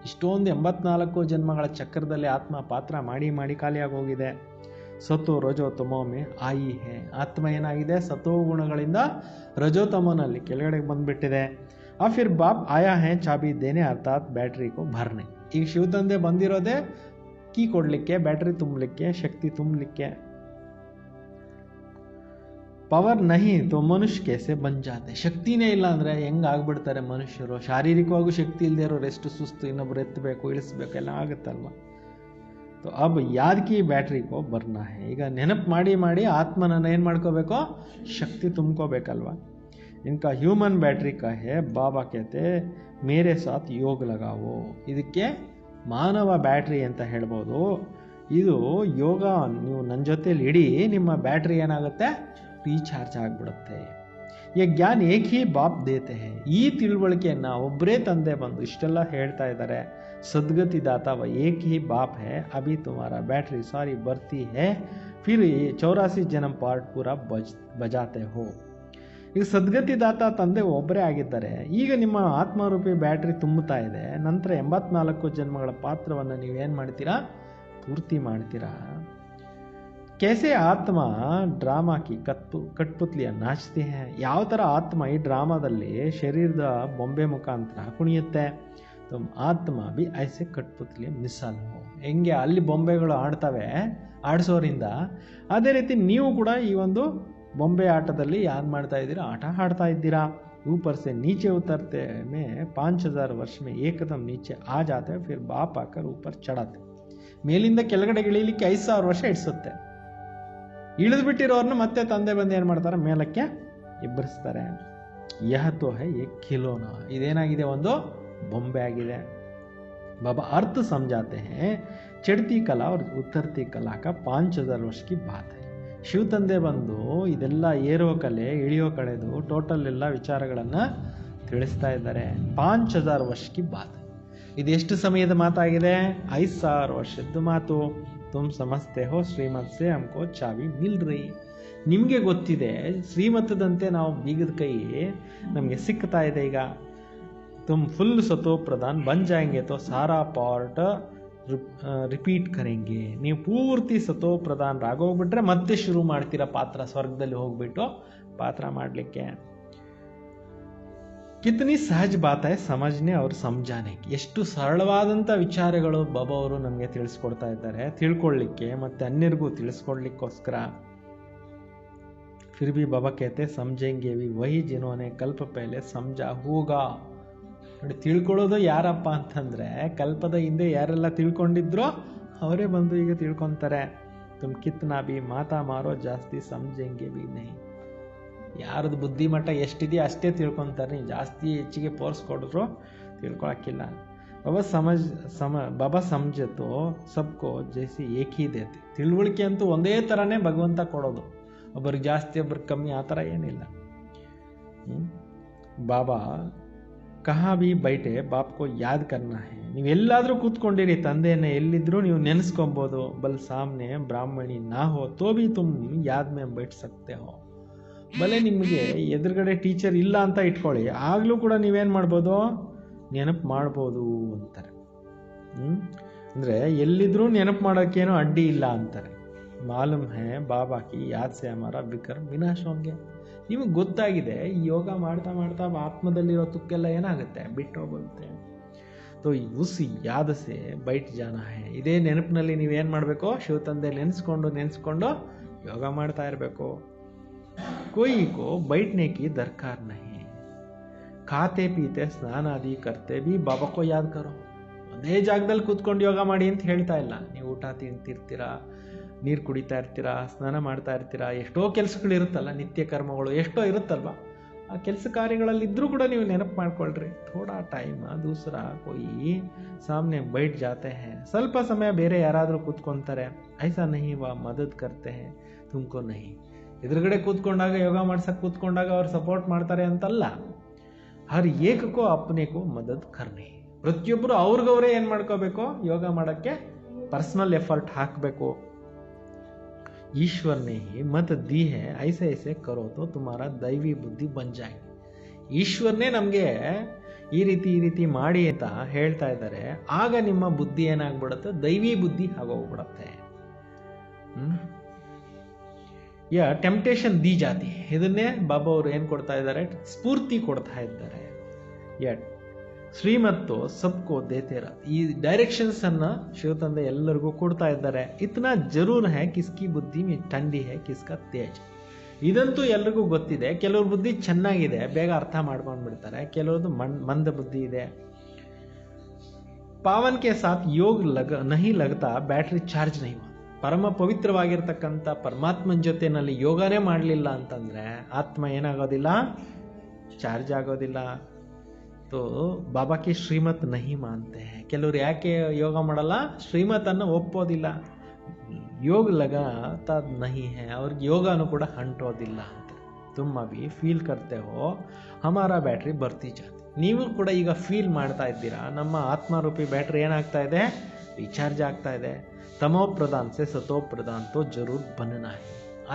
ಇಷ್ಟೊಂದು 84 ಜನ್ಮಗಳ ಚಕ್ರದಲ್ಲಿ ಆತ್ಮ ಪಾತ್ರ ಮಾಡಿ ಮಾಡಿ ಖಾಲಿಯಾಗಿ ಹೋಗಿದೆ. ಸತೋ ರಜೋ ತಮೋಮೆ ಆಯಿ ಹೇ. ಆತ್ಮ ಏನಾಗಿದೆ, ಸತೋ ಗುಣಗಳಿಂದ ರಜೋತಮೋನಲ್ಲಿ ಕೆಳಗಡೆಗೆ ಬಂದ್ಬಿಟ್ಟಿದೆ. ಆ ಫಿರ್ ಬಾಪ್ ಆಯಾ ಹೇ ಚಾಬಿ ದೇನೆ ಅರ್ಥಾತ್ ಬ್ಯಾಟ್ರಿ ಕೋ ಭರ್ನೆ. ಈಗ ಶಿವ ತಂದೆ ಬಂದಿರೋದೇ ಕೀ ಕೊಡ್ಲಿಕ್ಕೆ, ಬ್ಯಾಟ್ರಿ ತುಂಬಲಿಕ್ಕೆ, ಶಕ್ತಿ ತುಂಬಲಿಕ್ಕೆ. ಪವರ್ ನಹಿ ತೋ ಮನುಷ್ಯ ಕೇಸೆ ಬನ್ ಜಾತೆ. ಶಕ್ತಿನೇ ಇಲ್ಲ ಅಂದರೆ ಹೆಂಗೆ ಆಗ್ಬಿಡ್ತಾರೆ ಮನುಷ್ಯರು. ಶಾರೀರಿಕವಾಗೂ ಶಕ್ತಿ ಇಲ್ಲದೆ ಇರೋರು ಎಷ್ಟು ಸುಸ್ತು, ಇನ್ನೊಬ್ರು ಎತ್ತಬೇಕು ಇಳಿಸ್ಬೇಕು ಎಲ್ಲ ಆಗುತ್ತಲ್ವ. तो अब याद की बैटरी को भरना है. ಈಗ ನೆನಪು ಮಾಡಿ ಮಾಡಿ ಆತ್ಮನನ್ನು ಏನು ಮಾಡ್ಕೋಬೇಕು, ಶಕ್ತಿ ತುಂಬ್ಕೋಬೇಕಲ್ವ. इनका ह्यूमन बैटरी का है. बाबा कहते मेरे साथ योग लगाओ. ಇದಕ್ಕೆ ಮಾನವ ಬ್ಯಾಟ್ರಿ ಅಂತ ಹೇಳ್ಬೋದು. ಇದು ಯೋಗ ನೀವು ನನ್ನ ಜೊತೆಲಿ ಇಡಿ, ನಿಮ್ಮ ಬ್ಯಾಟ್ರಿ ಏನಾಗುತ್ತೆ, ರೀಚಾರ್ಜ್ ಆಗಿಬಿಡುತ್ತೆ. ಈ ಜ್ಞಾನ ಏಕ್ ಹಿ ಬಾಪ್ ದೇತೆ ಹೇ. ಈ ತಿಳುವಳಿಕೆಯನ್ನು ಒಬ್ಬರೇ ತಂದೆ ಬಂದು ಇಷ್ಟೆಲ್ಲ ಹೇಳ್ತಾ ಇದ್ದಾರೆ. सदगति दाता व एक ही बाप है. अभी तुम्हारा बैटरी सारी बढ़ती है, फिर 84 जन्म पार्ट पूरा बजाते हो. ಈಗ ಸದ್ಗತಿ ದಾತ ತಂದೆ ಒಬ್ಬರೇ ಆಗಿದ್ದಾರೆ. ಈಗ ನಿಮ್ಮ ಆತ್ಮರೂಪಿ ಬ್ಯಾಟ್ರಿ ತುಂಬುತ್ತಾ ಇದೆ. ನಂತರ 84 ಜನ್ಮಗಳ ಪಾತ್ರವನ್ನು ನೀವೇನು ಮಾಡ್ತೀರಾ, ಪೂರ್ತಿ ಮಾಡ್ತೀರಾ. कैसे ಆತ್ಮ ಡ್ರಾಮಾ ಕಿ ಕಟ್ಪುತ್ಲಿಯ ನಾಚ್ತಿ ಹೇ. ಯಾವ ಥರ ಆತ್ಮ ಈ ಡ್ರಾಮಾದಲ್ಲಿ ಶರೀರದ ಬೊಂಬೆ ಮುಖಾಂತರ ಕುಣಿಯುತ್ತೆ. तुम आत्मा भी ऐसे कठपुतली मिसाल हो. ಹೆಂಗೆ ಅಲ್ಲಿ ಬೊಂಬೆಗಳು ಆಡ್ತವೆ ಆಡಿಸೋರಿಂದ, ಅದೇ ರೀತಿ ನೀವು ಕೂಡ ಈ ಒಂದು ಬೊಂಬೆ ಆಟದಲ್ಲಿ ಏನು ಮಾಡ್ತಾ ಇದ್ದೀರಾ, ಆಟ ಆಡ್ತಾ ಇದ್ದೀರಾ. ऊपर से नीचे उतरते में 5000 वर्ष में एकदम नीचे आ जाते, फिर बाप आकर ऊपर चढ़ाते. ಮೇಲಿಂದ ಕೆಳಗಡೆ ಇಳಿಲಿಕ್ಕೆ 5000 ವರ್ಷ ಇಡಿಸುತ್ತೆ. ಇಳಿದು ಬಿಟ್ಟಿರೋರ್ನ ಮತ್ತೆ ತಂದೆ ಬಂದು ಏನು ಮಾಡ್ತಾರೆ, ಮೇಲಕ್ಕೆ ಇಬ್ಬರಿಸ್ತಾರೆ. ಯಹ ತೋ ಹೈ ಏಕ್ ಖಿಲೋನಾ. ಇದೇನಾಗಿದೆ, ಒಂದು बॉम्बे आಗಿದೆ. बाबा अर्थ समझाते हैं चढ़ती कला और उतरती कला का 5000 वर्ष की बात है. ಶಿವ ತಂದೆ ಬಂದು ಇದೆಲ್ಲ ಏರೋ ಕಲೆ ಇಳಿಯೋ ಕಳೆದು ಟೋಟಲ್ ಎಲ್ಲ ವಿಚಾರಗಳನ್ನು ತಿಳಿಸ್ತಾ ಇದ್ದಾರೆ. 5000 ವರ್ಷ ಕಿ ಬಾತ್. ಇದು ಎಷ್ಟು ಸಮಯದ ಮಾತಾಗಿದೆ, 5000 ವರ್ಷದ್ದು ಮಾತು. ತುಮ್ ಸಮಸ್ತೆ ಹೋ ಶ್ರೀಮತ್ ಸೆ ಹಮ್ಕೋ ಚಾವಿ ಮಿಲ್ ರಹಿ. ನಿಮಗೆ ಗೊತ್ತಿದೆ ಶ್ರೀಮತದಂತೆ ನಾವು ಬೀಗದ ಕೈ ನಮಗೆ ಸಿಗ್ತಾ ಇದೆ. ಈಗ तुम फुल सतो प्रधान बन जाएंगे तो सारा पार्ट ರಿಪೀಟ್ ಕರೆಂಗೆ. ನೀವು ಪೂರ್ತಿ ಸತೋ ಪ್ರಧಾನ ರಾಗೋಗ್ಬಿಟ್ರೆ ಮತ್ತೆ ಶುರು ಮಾಡ್ತೀರಾ ಪಾತ್ರ, ಸ್ವರ್ಗದಲ್ಲಿ ಹೋಗ್ಬಿಟ್ಟು ಪಾತ್ರ ಮಾಡಲಿಕ್ಕೆ. ಕಿತನಿ ಸಹಜ ಬಾತ್ ಹೈ ಸಮಜ್ನೆ ಅವ್ರು ಸಮಜಾನೆ. ಎಷ್ಟು ಸರಳವಾದಂಥ ವಿಚಾರಗಳು ಬಾಬಾ ಅವರು ನಮಗೆ ತಿಳಿಸ್ಕೊಡ್ತಾ ಇದ್ದಾರೆ, ತಿಳ್ಕೊಳ್ಳಿಕ್ಕೆ ಮತ್ತು ಅನ್ಯರಿಗೂ ತಿಳಿಸ್ಕೊಡ್ಲಿಕ್ಕೋಸ್ಕರ. फिर भी बाबा कहते समझेंगे भी वही जिन्होंने कल्प पहले समझा होगा. ನೋಡಿ, ತಿಳ್ಕೊಳ್ಳೋದು ಯಾರಪ್ಪ ಅಂತಂದರೆ ಕಲ್ಪದ ಹಿಂದೆ ಯಾರೆಲ್ಲ ತಿಳ್ಕೊಂಡಿದ್ರೋ ಅವರೇ ಬಂದು ಈಗ ತಿಳ್ಕೊತಾರೆ. ತುಮ್ ಕಿತ್ನಾ ಬಿ ಮಾತಾ ಮಾರೋ ಜಾಸ್ತಿ ಸಮझेंगे भी नहीं. ಯಾರದು ಬುದ್ಧಿಮಟ್ಟ ಎಷ್ಟಿದೆಯೋ ಅಷ್ಟೇ ತಿಳ್ಕೊತಾರೆ. ನೀವು ಜಾಸ್ತಿ ಹೆಚ್ಚಿಗೆ ಫೋರ್ಸ್ ಕೊಡಿದ್ರು ತಿಳ್ಕೊಳಕ್ಕಿಲ್ಲ. ಬಾಬಾ ಸಮझतो सबको जैसे एक ही देते. ತಿಳುವಳಿಕೆ ಅಂತೂ ಒಂದೇ ಥರನೇ ಭಗವಂತ ಕೊಡೋದು. ಒಬ್ಬರಿಗೆ ಜಾಸ್ತಿ ಒಬ್ಬರಿಗೆ ಕಮ್ಮಿ ಆ ಥರ ಏನಿಲ್ಲ. ಬಾಬಾ ಕಹಾ ಭೀ ಬೈಟೆ ಬಾಪ್ಕೋ ಯಾದ್ ಕರ್ನಾ ಹೇ. ನೀವು ಎಲ್ಲಾದರೂ ಕೂತ್ಕೊಂಡಿರಿ, ತಂದೆಯನ್ನು ಎಲ್ಲಿದ್ದರೂ ನೀವು ನೆನೆಸ್ಕೊಬೋದು. ಬಲ್ ಸಾಮ್ನೆ ಬ್ರಾಹ್ಮಣಿ ನಾ ಹೋ ತೋ ಭೀ ತುಮ್ ಯಾದ್ ಮೇ ಬೈಟ್ ಸಕ್ತೆ ಹೋ. ಬಲೆ ನಿಮಗೆ ಎದುರುಗಡೆ ಟೀಚರ್ ಇಲ್ಲ ಅಂತ ಇಟ್ಕೊಳ್ಳಿ, ಆಗಲೂ ಕೂಡ ನೀವೇನು ಮಾಡ್ಬೋದು, ನೆನಪು ಮಾಡ್ಬೋದು ಅಂತಾರೆ. ಅಂದರೆ ಎಲ್ಲಿದ್ರೂ ನೆನಪು ಮಾಡೋಕ್ಕೇನೋ ಅಡ್ಡಿ ಇಲ್ಲ ಅಂತಾರೆ. ಮಾಲೂಮ್ ಹೇ ಬಾಬಾ ಕಿ ಯಾದ್ ಸೆ ಹಮಾರಾ ಬಿಕರ್ಮ್ ವಿನಾಶ್ ಹೋಂಗೆ. ನಿಮಗೆ ಗೊತ್ತಾಗಿದೆ ಈ ಯೋಗ ಮಾಡ್ತಾ ಮಾಡ್ತಾ ಆತ್ಮದಲ್ಲಿರೋ ತುಕ್ಕೆಲ್ಲ ಏನಾಗುತ್ತೆ, ಬಿಟ್ಟು ಹೋಗುತ್ತೆ. तो उಸ್ ಯಾದ ಸೆ ಬೈಟ್ ಜಾನ ಹೈ. ಇದೇ ನೆನಪಿನಲ್ಲಿ ನೀವೇನು ಮಾಡಬೇಕು, ಶಿವ ತಂದೆ ನೆನೆಸ್ಕೊಂಡು ಯೋಗ ಮಾಡ್ತಾ ಇರಬೇಕು. कोई को बैठने की दरकार नहीं, खाते पीते स्नान आदि करते भी बाबा को याद करो. ಒಂದೇ ಜಾಗದಲ್ಲಿ ಕೂತ್ಕೊಂಡು ಯೋಗ ಮಾಡಿ ಅಂತ ಹೇಳ್ತಾ ಇಲ್ಲ. ನೀವು ಊಟ ತಿಂತಿರ್ತೀರಾ, ನೀರು ಕುಡಿತಾ ಇರ್ತೀರಾ, ಸ್ನಾನ ಮಾಡ್ತಾ ಇರ್ತೀರಾ, ಎಷ್ಟೋ ಕೆಲಸಗಳಿರುತ್ತಲ್ಲ, ನಿತ್ಯ ಕರ್ಮಗಳು ಎಷ್ಟೋ ಇರುತ್ತಲ್ವ. ಆ ಕೆಲಸ ಕಾರ್ಯಗಳಲ್ಲಿ ಇದ್ರೂ ಕೂಡ ನೀವು ನೆನಪು ಮಾಡ್ಕೊಳ್ರಿ. ಥೋಡಾ ಟೈಮ್ ದೂಸರಾ ಕೋಯಿ ಸಾಮನೆ ಬೈಟ್ ಜಾತೆ ಹೈ, ಸ್ವಲ್ಪ ಸಮಯ ಬೇರೆ ಯಾರಾದರೂ ಕೂತ್ಕೊಂತಾರೆ, ಐಸಾ ನಹಿ ವಾ ಮದದ್ ಕರ್ತೆ ಹೈ ತುಮಕೋ ನಹಿ. ಎದುರುಗಡೆ ಕೂತ್ಕೊಂಡಾಗ ಯೋಗ ಮಾಡ್ಸಕ್ಕೆ ಕೂತ್ಕೊಂಡಾಗ ಅವ್ರು ಸಪೋರ್ಟ್ ಮಾಡ್ತಾರೆ ಅಂತಲ್ಲ. ಹರ್ ಏಕಕ್ಕೂ ಅಪ್ನೇಕೋ ಮದದ್ ಕರ್ನಿ. ಪ್ರತಿಯೊಬ್ಬರು ಅವ್ರಿಗವರೇ ಏನು ಮಾಡ್ಕೋಬೇಕು, ಯೋಗ ಮಾಡೋಕ್ಕೆ ಪರ್ಸನಲ್ ಎಫರ್ಟ್ ಹಾಕಬೇಕು. ईश्वर ने ही मत दी है, ऐसे ऐसे करो तो तुम्हारा दैवी बुद्धि बन जाएगी. ಈಶ್ವರನೇ ನಮಗೆ ಈ ರೀತಿ ಮಾಡಿ ಅಂತ ಹೇಳ್ತಾ ಇದ್ದಾರೆ. ಆಗ ನಿಮ್ಮ ಬುದ್ಧಿ ಏನಾಗ್ಬಿಡುತ್ತೆ, ದೈವಿ ಬುದ್ಧಿ ಆಗೋಗ್ಬಿಡುತ್ತೆ. ಯಾ ಟೆಂಪ್ಟೇಷನ್ ದಿ ಜಾತಿ. ಇದನ್ನೇ ಬಾಬಾ ಅವರು ಏನು ಕೊಡ್ತಾ ಇದ್ದಾರೆ, ಸ್ಫೂರ್ತಿ ಕೊಡ್ತಾ ಇದ್ದಾರೆ. ಯಾ ಶ್ರೀಮತ್ತು ಸಬ್ಕೋ ದೇತೇರ. ಈ ಡೈರೆಕ್ಷನ್ಸ್ ಅನ್ನ ಶಿವ ತಂದೆ ಎಲ್ಲರಿಗೂ ಕೊಡ್ತಾ ಇದ್ದಾರೆ. ಇತ್ನಾ ಜರೂರ್ ಹೈ ಕಿಸ್ಕಿ ಬುದ್ಧಿ ಮೇ ठंडी है किसका तेज. ಇದಂತೂ ಎಲ್ರಿಗೂ ಗೊತ್ತಿದೆ. ಕೆಲವ್ರ ಬುದ್ಧಿ ಚೆನ್ನಾಗಿದೆ, ಬೇಗ ಅರ್ಥ ಮಾಡ್ಕೊಂಡು ಬಿಡ್ತಾರೆ. ಕೆಲವ್ರದ್ದು ಮಂದ ಬುದ್ಧಿ ಇದೆ. ಪಾವನ್ ಕೆ ಸಾಥ್ ಯೋಗ ನಹಿ ಲಗತಾ ಬ್ಯಾಟ್ರಿ ಚಾರ್ಜ್ ನಹಿ. ಪರಮ ಪವಿತ್ರವಾಗಿರ್ತಕ್ಕಂಥ ಪರಮಾತ್ಮನ ಜೊತೆನಲ್ಲಿ ಯೋಗನೇ ಮಾಡಲಿಲ್ಲ ಅಂತಂದ್ರೆ ಆತ್ಮ ಏನಾಗೋದಿಲ್ಲ, ಚಾರ್ಜ್ ಆಗೋದಿಲ್ಲ. तो बाबा की ಶ್ರೀಮತ್ नहीं मानते हैं. ಕೆಲವರು ಯಾಕೆ ಯೋಗ ಮಾಡಲ್ಲ, ಶ್ರೀಮತನ್ನು ಒಪ್ಪೋದಿಲ್ಲ. ಯೋಗ लगाता नहीं है, ಅವ್ರಿಗೆ ಯೋಗನೂ ಕೂಡ ಅಂಟೋದಿಲ್ಲ ಅಂತ. तुम अभी फील करते हो हमारा बैटरी बढ़ती जाती. ನೀವು ಕೂಡ ಈಗ ಫೀಲ್ ಮಾಡ್ತಾ ಇದ್ದೀರಾ, ನಮ್ಮ ಆತ್ಮರೂಪಿ ಬ್ಯಾಟ್ರಿ ಏನಾಗ್ತಾ ಇದೆ, ರೀಚಾರ್ಜ್ ಆಗ್ತಾ ಇದೆ. ತಮೋ ಪ್ರಧಾನ್ ಸೆ ಸತೋ ಪ್ರಧಾನ್ ತೋ ಜರೂರ್ ಬನ್ನನಾ ಹೈ.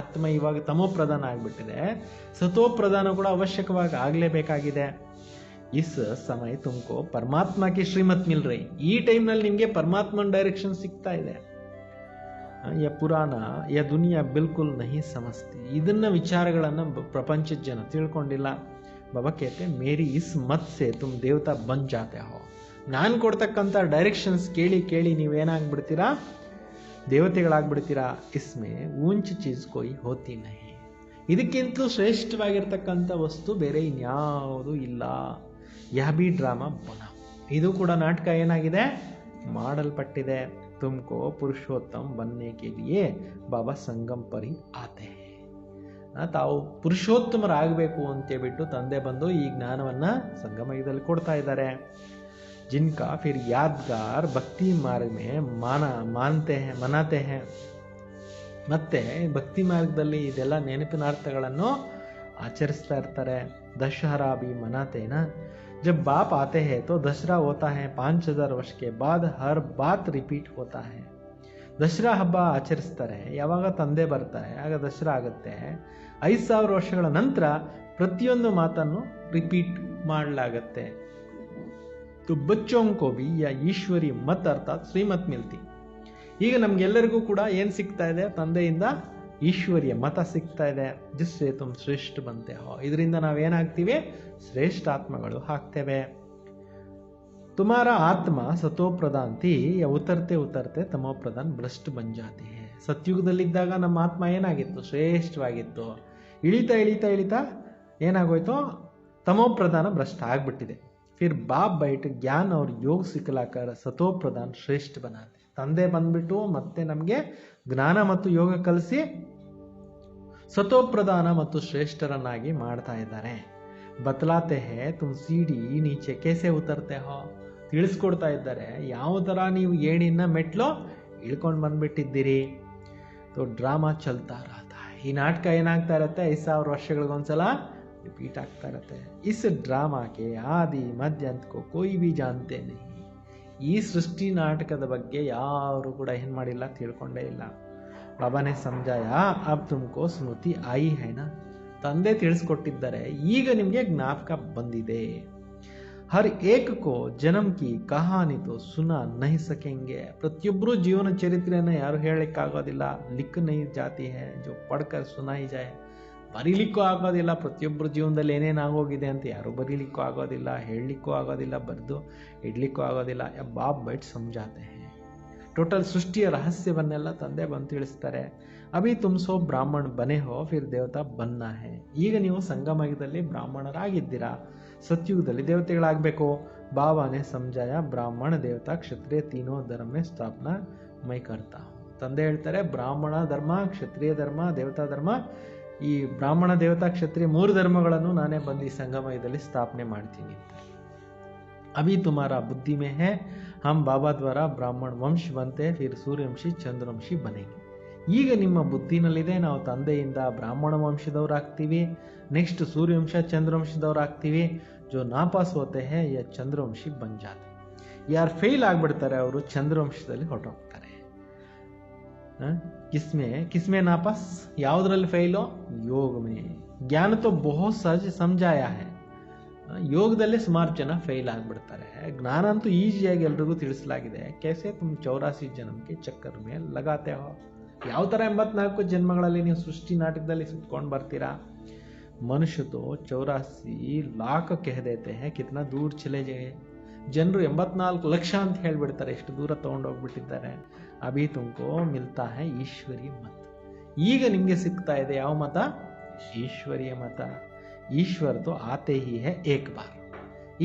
ಆತ್ಮ ಇವಾಗ ತಮೋ ಪ್ರಧಾನ ಆಗಿಬಿಟ್ಟಿದೆ, ಸತೋ ಪ್ರಧಾನ ಕೂಡ ಅವಶ್ಯಕವಾಗಿ ಆಗಲೇಬೇಕಾಗಿದೆ. इस समय तुमको परमात्मा की श्रीमत मिल रही. ಈ ಟೈಮ್ನಲ್ಲಿ ನಿಮಗೆ ಪರಮಾತ್ಮನ ಡೈರೆಕ್ಷನ್ ಸಿಗ್ತಾ ಇದೆ. ಯ ಪುರಾಣ ಯ ದುನಿಯಾ ಬಿಲ್ಕುಲ್ ನಹಿ ಸಮಸ್ತಿ. ಇದನ್ನ ವಿಚಾರಗಳನ್ನು ಪ್ರಪಂಚದ ಜನ ತಿಳ್ಕೊಂಡಿಲ್ಲ. ಬಾಬಾ ಕೇತೆ ಮೇರಿ ಇಸ್ ಮತ್ ಸೆ ತುಮ್ ದೇವತಾ ಬನ್ ಜಾತೆ ಹೋ. ನಾನು ಕೊಡ್ತಕ್ಕಂಥ ಡೈರೆಕ್ಷನ್ಸ್ ಕೇಳಿ ನೀವೇನಾಗ್ಬಿಡ್ತೀರಾ, ದೇವತೆಗಳಾಗ್ಬಿಡ್ತೀರಾ. ಇಸ್ಮೆ ಊಂಚ್ ಚೀಸ್ ಕೋಯಿ ಹೋತಿ ನಹಿ. ಇದಕ್ಕಿಂತಲೂ ಶ್ರೇಷ್ಠವಾಗಿರ್ತಕ್ಕಂಥ ವಸ್ತು ಬೇರೆ ಇನ್ಯಾವುದೂ ಇಲ್ಲ. ಯಹ ಬಿ ಡ್ರಾಮಾ ಬನ. ಇದು ಕೂಡ ನಾಟಕ ಏನಾಗಿದೆ, ಮಾಡಲ್ಪಟ್ಟಿದೆ. ತುಮಕೋ ಪುರುಷೋತ್ತಮ್ ಬನ್ನೆ ಕೆ ಲಿಯೇ ಬಾಬಾ ಸಂಗಮ್ ಪರಿ ಆತೆ. ತಾವು ಪುರುಷೋತ್ತಮರಾಗಬೇಕು ಅಂತೇಳ್ಬಿಟ್ಟು ತಂದೆ ಬಂದು ಈ ಜ್ಞಾನವನ್ನ ಸಂಗಮಯುಗದಲ್ಲಿ ಕೊಡ್ತಾ ಇದ್ದಾರೆ. ಜಿನ್ಕಾ ಫಿರ್ ಯಾದ್ಗಾರ್ ಭಕ್ತಿ ಮಾರ್ಗ ಮೇ ಮನಾತೆ ಹೇ. ಮತ್ತೆ ಭಕ್ತಿ ಮಾರ್ಗದಲ್ಲಿ ಇದೆಲ್ಲ ನೆನಪಿನಾರ್ಥಗಳನ್ನು ಆಚರಿಸ್ತಾ ಇರ್ತಾರೆ. दशहरा भी मनाते हैं ना. जब बाप आते हैं तो दशहरा होता है 5000 ವರ್ಷ के बाद हर बात रिपीट होता है. ದಸರಾ ಹಬ್ಬ ಆಚರಿಸ್ತಾರೆ. ಯಾವಾಗ ತಂದೆ ಬರ್ತಾರೆ ಆಗ ದಸರಾ ಆಗುತ್ತೆ. 5000 ವರ್ಷಗಳ ನಂತರ ಪ್ರತಿಯೊಂದು ಮಾತನ್ನು ರಿಪೀಟ್ ಮಾಡಲಾಗುತ್ತೆ. तो बच्चों को भी या ईश्वरी मत अर्थात ಶ್ರೀಮತ್ ಮಿಲ್ತಿ. ಈಗ ನಮ್ಗೆಲ್ಲರಿಗೂ ಕೂಡ ಏನು ಸಿಗ್ತಾ ಇದೆ, ತಂದೆಯಿಂದ ಈಶ್ವರ್ಯ ಮತ ಸಿಗ್ತಾ ಇದೆ. ಜಿಸ್ಸೆ ತುಮ್ ಶ್ರೇಷ್ಠ ಬಂತೆ ಹೋ. ಇದರಿಂದ ನಾವೇನಾಗ್ತೀವಿ, ಶ್ರೇಷ್ಠ ಆತ್ಮಗಳು ಆಗ್ತೇವೆ. ತುಮಾರ ಆತ್ಮ ಸತೋ ಪ್ರಧಾನ್ ಥಿ ಯಾ ಉತರ್ತೆ ತಮೋ ಪ್ರಧಾನ್ ಭ್ರಷ್ಟ ಬನ್ ಜಾತಿ ಹೈ. ಸತ್ಯುಗದಲ್ಲಿದ್ದಾಗ ನಮ್ಮ ಆತ್ಮ ಏನಾಗಿತ್ತು, ಶ್ರೇಷ್ಠವಾಗಿತ್ತು. ಇಳಿತಾ ಏನಾಗೋಯ್ತು, ತಮೋ ಪ್ರಧಾನ ಭ್ರಷ್ಟ ಆಗ್ಬಿಟ್ಟಿದೆ. ಫಿರ್ ಬಾಪ್ ಬೈಟ್ ಜ್ಞಾನ ಅವ್ರ ಯೋಗ ಸಿಕ್ಕಲಾಕರ ಸತೋ ಪ್ರಧಾನ್ ಶ್ರೇಷ್ಠ ಬನಾತೆ. ತಂದೆ ಬಂದ್ಬಿಟ್ಟು ಮತ್ತೆ ನಮಗೆ ಜ್ಞಾನ ಮತ್ತು ಯೋಗ ಕಲಿಸಿ ಸತೋಪ್ರಧಾನ ಮತ್ತು ಶ್ರೇಷ್ಠರನ್ನಾಗಿ ಮಾಡ್ತಾ ಇದ್ದಾರೆ. ಬತ್ಲಾತೆ ಹೇ ತುಮ್ ಸೀಡಿ ನೀಚೆ ಕೇಸೆ ಉತರ್ತೆ ಹೋ. ತಿಳಿಸ್ಕೊಡ್ತಾ ಇದ್ದಾರೆ ಯಾವ ಥರ ನೀವು ಏಣಿನ ಮೆಟ್ಲು ಇಳ್ಕೊಂಡು ಬಂದ್ಬಿಟ್ಟಿದ್ದೀರಿ. ತೋ ಡ್ರಾಮಾ ಚಲ್ತಾ ರಹತಾ ಹೈ. ಈ ನಾಟಕ ಏನಾಗ್ತಾ ಇರುತ್ತೆ, 5000 ವರ್ಷಗಳಿಗೊಂದ್ಸಲ ರಿಪೀಟ್ ಆಗ್ತಾ ಇರುತ್ತೆ. ಇಸ್ ಡ್ರಾಮಾಕ್ಕೆ ಆದಿ ಮಧ್ಯ ಅಂತಕೋ ಕೋಯಿ ಬಿ ಜಾನ್ತೆ ನಹಿ. ಈ ಸೃಷ್ಟಿ ನಾಟಕದ ಬಗ್ಗೆ ಯಾರು ಕೂಡ ಏನು ಮಾಡಿಲ್ಲ, ತಿಳ್ಕೊಂಡೇ ಇಲ್ಲ. ಬಾಬಾನೇ ಸಮಜಾಯ ಅಬ್ ತುಮಕೋ ಸ್ಮೃತಿ ಆಯಿ ಹೈನಾ. ತಂದೆ ತಿಳಿಸ್ಕೊಟ್ಟಿದ್ದಾರೆ, ಈಗ ನಿಮಗೆ ಜ್ಞಾಪಕ ಬಂದಿದೆ. ಹರ್ ಏಕ್ ಕೋ ಜನ್ಮ ಕಿ ಕಹಾನಿ ತೋ ಸುನಾ ನಹಿ ಸಕೆಂಗೆ. ಪ್ರತಿಯೊಬ್ಬರು ಜೀವನ ಚರಿತ್ರೆಯನ್ನು ಯಾರು ಹೇಳಲಿಕ್ಕಾಗೋದಿಲ್ಲ. ಲಿಖ್ ನಹಿ ಜಾತಿ ಹೈ ಜೋ ಪಡ್ಕರ್ ಸುನಾಯಿ ಜಾಯ್. ಬರೀಲಿಕ್ಕೂ ಆಗೋದಿಲ್ಲ. ಪ್ರತಿಯೊಬ್ಬರ ಜೀವನದಲ್ಲಿ ಏನೇನು ಆಗೋಗಿದೆ ಅಂತ ಯಾರೂ ಬರೀಲಿಕ್ಕೂ ಆಗೋದಿಲ್ಲ, ಹೇಳಲಿಕ್ಕೂ ಆಗೋದಿಲ್ಲ, ಬರೆದು ಇಡಲಿಕ್ಕೂ ಆಗೋದಿಲ್ಲ. ಬಾಪ್ ಬೈಟ್ ಸಮझाते हैं. ಟೋಟಲ್ ಸೃಷ್ಟಿಯ ರಹಸ್ಯವನ್ನೆಲ್ಲ ತಂದೆ ಬಂದು ತಿಳಿಸ್ತಾರೆ. ಅಭಿ ತುಮ್ ಸೋ ಬ್ರಾಹ್ಮಣ ಬನೆ ಹೋ ಫಿರ್ ದೇವತಾ ಬನ್ನ ಹೇ. ಈಗ ನೀವು ಸಂಗಮಯುಗದಲ್ಲಿ ಬ್ರಾಹ್ಮಣರಾಗಿದ್ದೀರಾ, ಸತ್ಯುಗದಲ್ಲಿ ದೇವತೆಗಳಾಗಬೇಕು. ಬಾಬಾನೇ ಸಮझाया ಬ್ರಾಹ್ಮಣ ದೇವತಾ ಕ್ಷತ್ರಿಯ ತೀನೋ ಧರ್ಮ ಮೇ ಸ್ಥಾಪನಾ ಮೈ ಕರ್ತಾ. ತಂದೆ ಹೇಳ್ತಾರೆ ಬ್ರಾಹ್ಮಣ ಧರ್ಮ, ಕ್ಷತ್ರಿಯ ಧರ್ಮ, ದೇವತಾ ಧರ್ಮ, ಈ ಬ್ರಾಹ್ಮಣ ದೇವತಾ ಕ್ಷತ್ರಿಯ 3 ಧರ್ಮಗಳನ್ನು ನಾನೇ ಬಂದು ಈ ಸಂಗಮಯುಗದಲ್ಲಿ ಸ್ಥಾಪನೆ ಮಾಡ್ತೀನಿ ಅಂತ. ಅಭಿ ತುಮಾರಾ ಬುದ್ಧಿ ಮೇ ಹೇ ಹಮ್ ಬಾಬಾ ದ್ವಾರ ಬ್ರಾಹ್ಮಣ ವಂಶ ಬಂತೆ ಫಿರ್ ಸೂರ್ಯವಂಶಿ ಚಂದ್ರವಂಶಿ ಬನೇಂಗೆ. ಈಗ ನಿಮ್ಮ ಬುದ್ಧಿನಲ್ಲಿದೆ, ನಾವು ತಂದೆಯಿಂದ ಬ್ರಾಹ್ಮಣ ವಂಶದವರಾಗ್ತೀವಿ, ನೆಕ್ಸ್ಟ್ ಸೂರ್ಯವಂಶ ಚಂದ್ರವಂಶದವರಾಗ್ತೀವಿ. ಜೋ ನಾಪಾಸ್ ಹೋತೆ ಹೇ ಯ ಚಂದ್ರವಂಶಿ ಬನ್ ಜಾತೆ. ಯಾರು ಫೇಲ್ ಆಗ್ಬಿಡ್ತಾರೆ ಅವರು ಚಂದ್ರವಂಶದಲ್ಲಿ ಹೊರಟೋಗ್ತಾರೆ. ಕಿಸ್ಮೆ ನಾಪಾಸ್, ಯಾವುದ್ರಲ್ಲಿ ಫೇಲು? ಯೋಗ ಮೇ. ಜ್ಞಾನ ತೋ ಬಹುತ್ ಸಹಜ ಸಮझाया है. ಯೋಗದಲ್ಲೇ ಸುಮಾರು ಜನ ಫೇಲ್ ಆಗಿಬಿಡ್ತಾರೆ. ಜ್ಞಾನ ಅಂತೂ ಈಸಿಯಾಗಿ ಎಲ್ರಿಗೂ ತಿಳಿಸಲಾಗಿದೆ. कैसे तुम 84 ಜನ್ಮ के ಚಕ್ಕರ್ ಮೇಲೆ ಲಗಾತೆ ಹೋ. ಯಾವ ಥರ 84 ಜನ್ಮಗಳಲ್ಲಿ ನೀವು ಸೃಷ್ಟಿ ನಾಟಕದಲ್ಲಿ ಸುತ್ಕೊಂಡು ಬರ್ತೀರಾ. ಮನುಷ್ಯ ತೋ 84 लाख कह देते हैं, कितना दूर चले गए. ಜನರು 84 ಲಕ್ಷ ಅಂತ ಹೇಳ್ಬಿಡ್ತಾರೆ, ಎಷ್ಟು ದೂರ ತೊಗೊಂಡೋಗ್ಬಿಟ್ಟಿದ್ದಾರೆ. ಅಭಿ ತುಮಕೋ ಮಿಲ್ತಾ ಹೈ ಈಶ್ವರೀಯ ಮತ. ಈಗ ನಿಮಗೆ ಸಿಗ್ತಾ ಇದೆ ಯಾವ ಮತ? ಈಶ್ವರೀಯ ಮತ. ಈಶ್ವರ ತೋ ಆತೆ ಹಿ ಹೈ ಏಕ್ ಬಾರ್.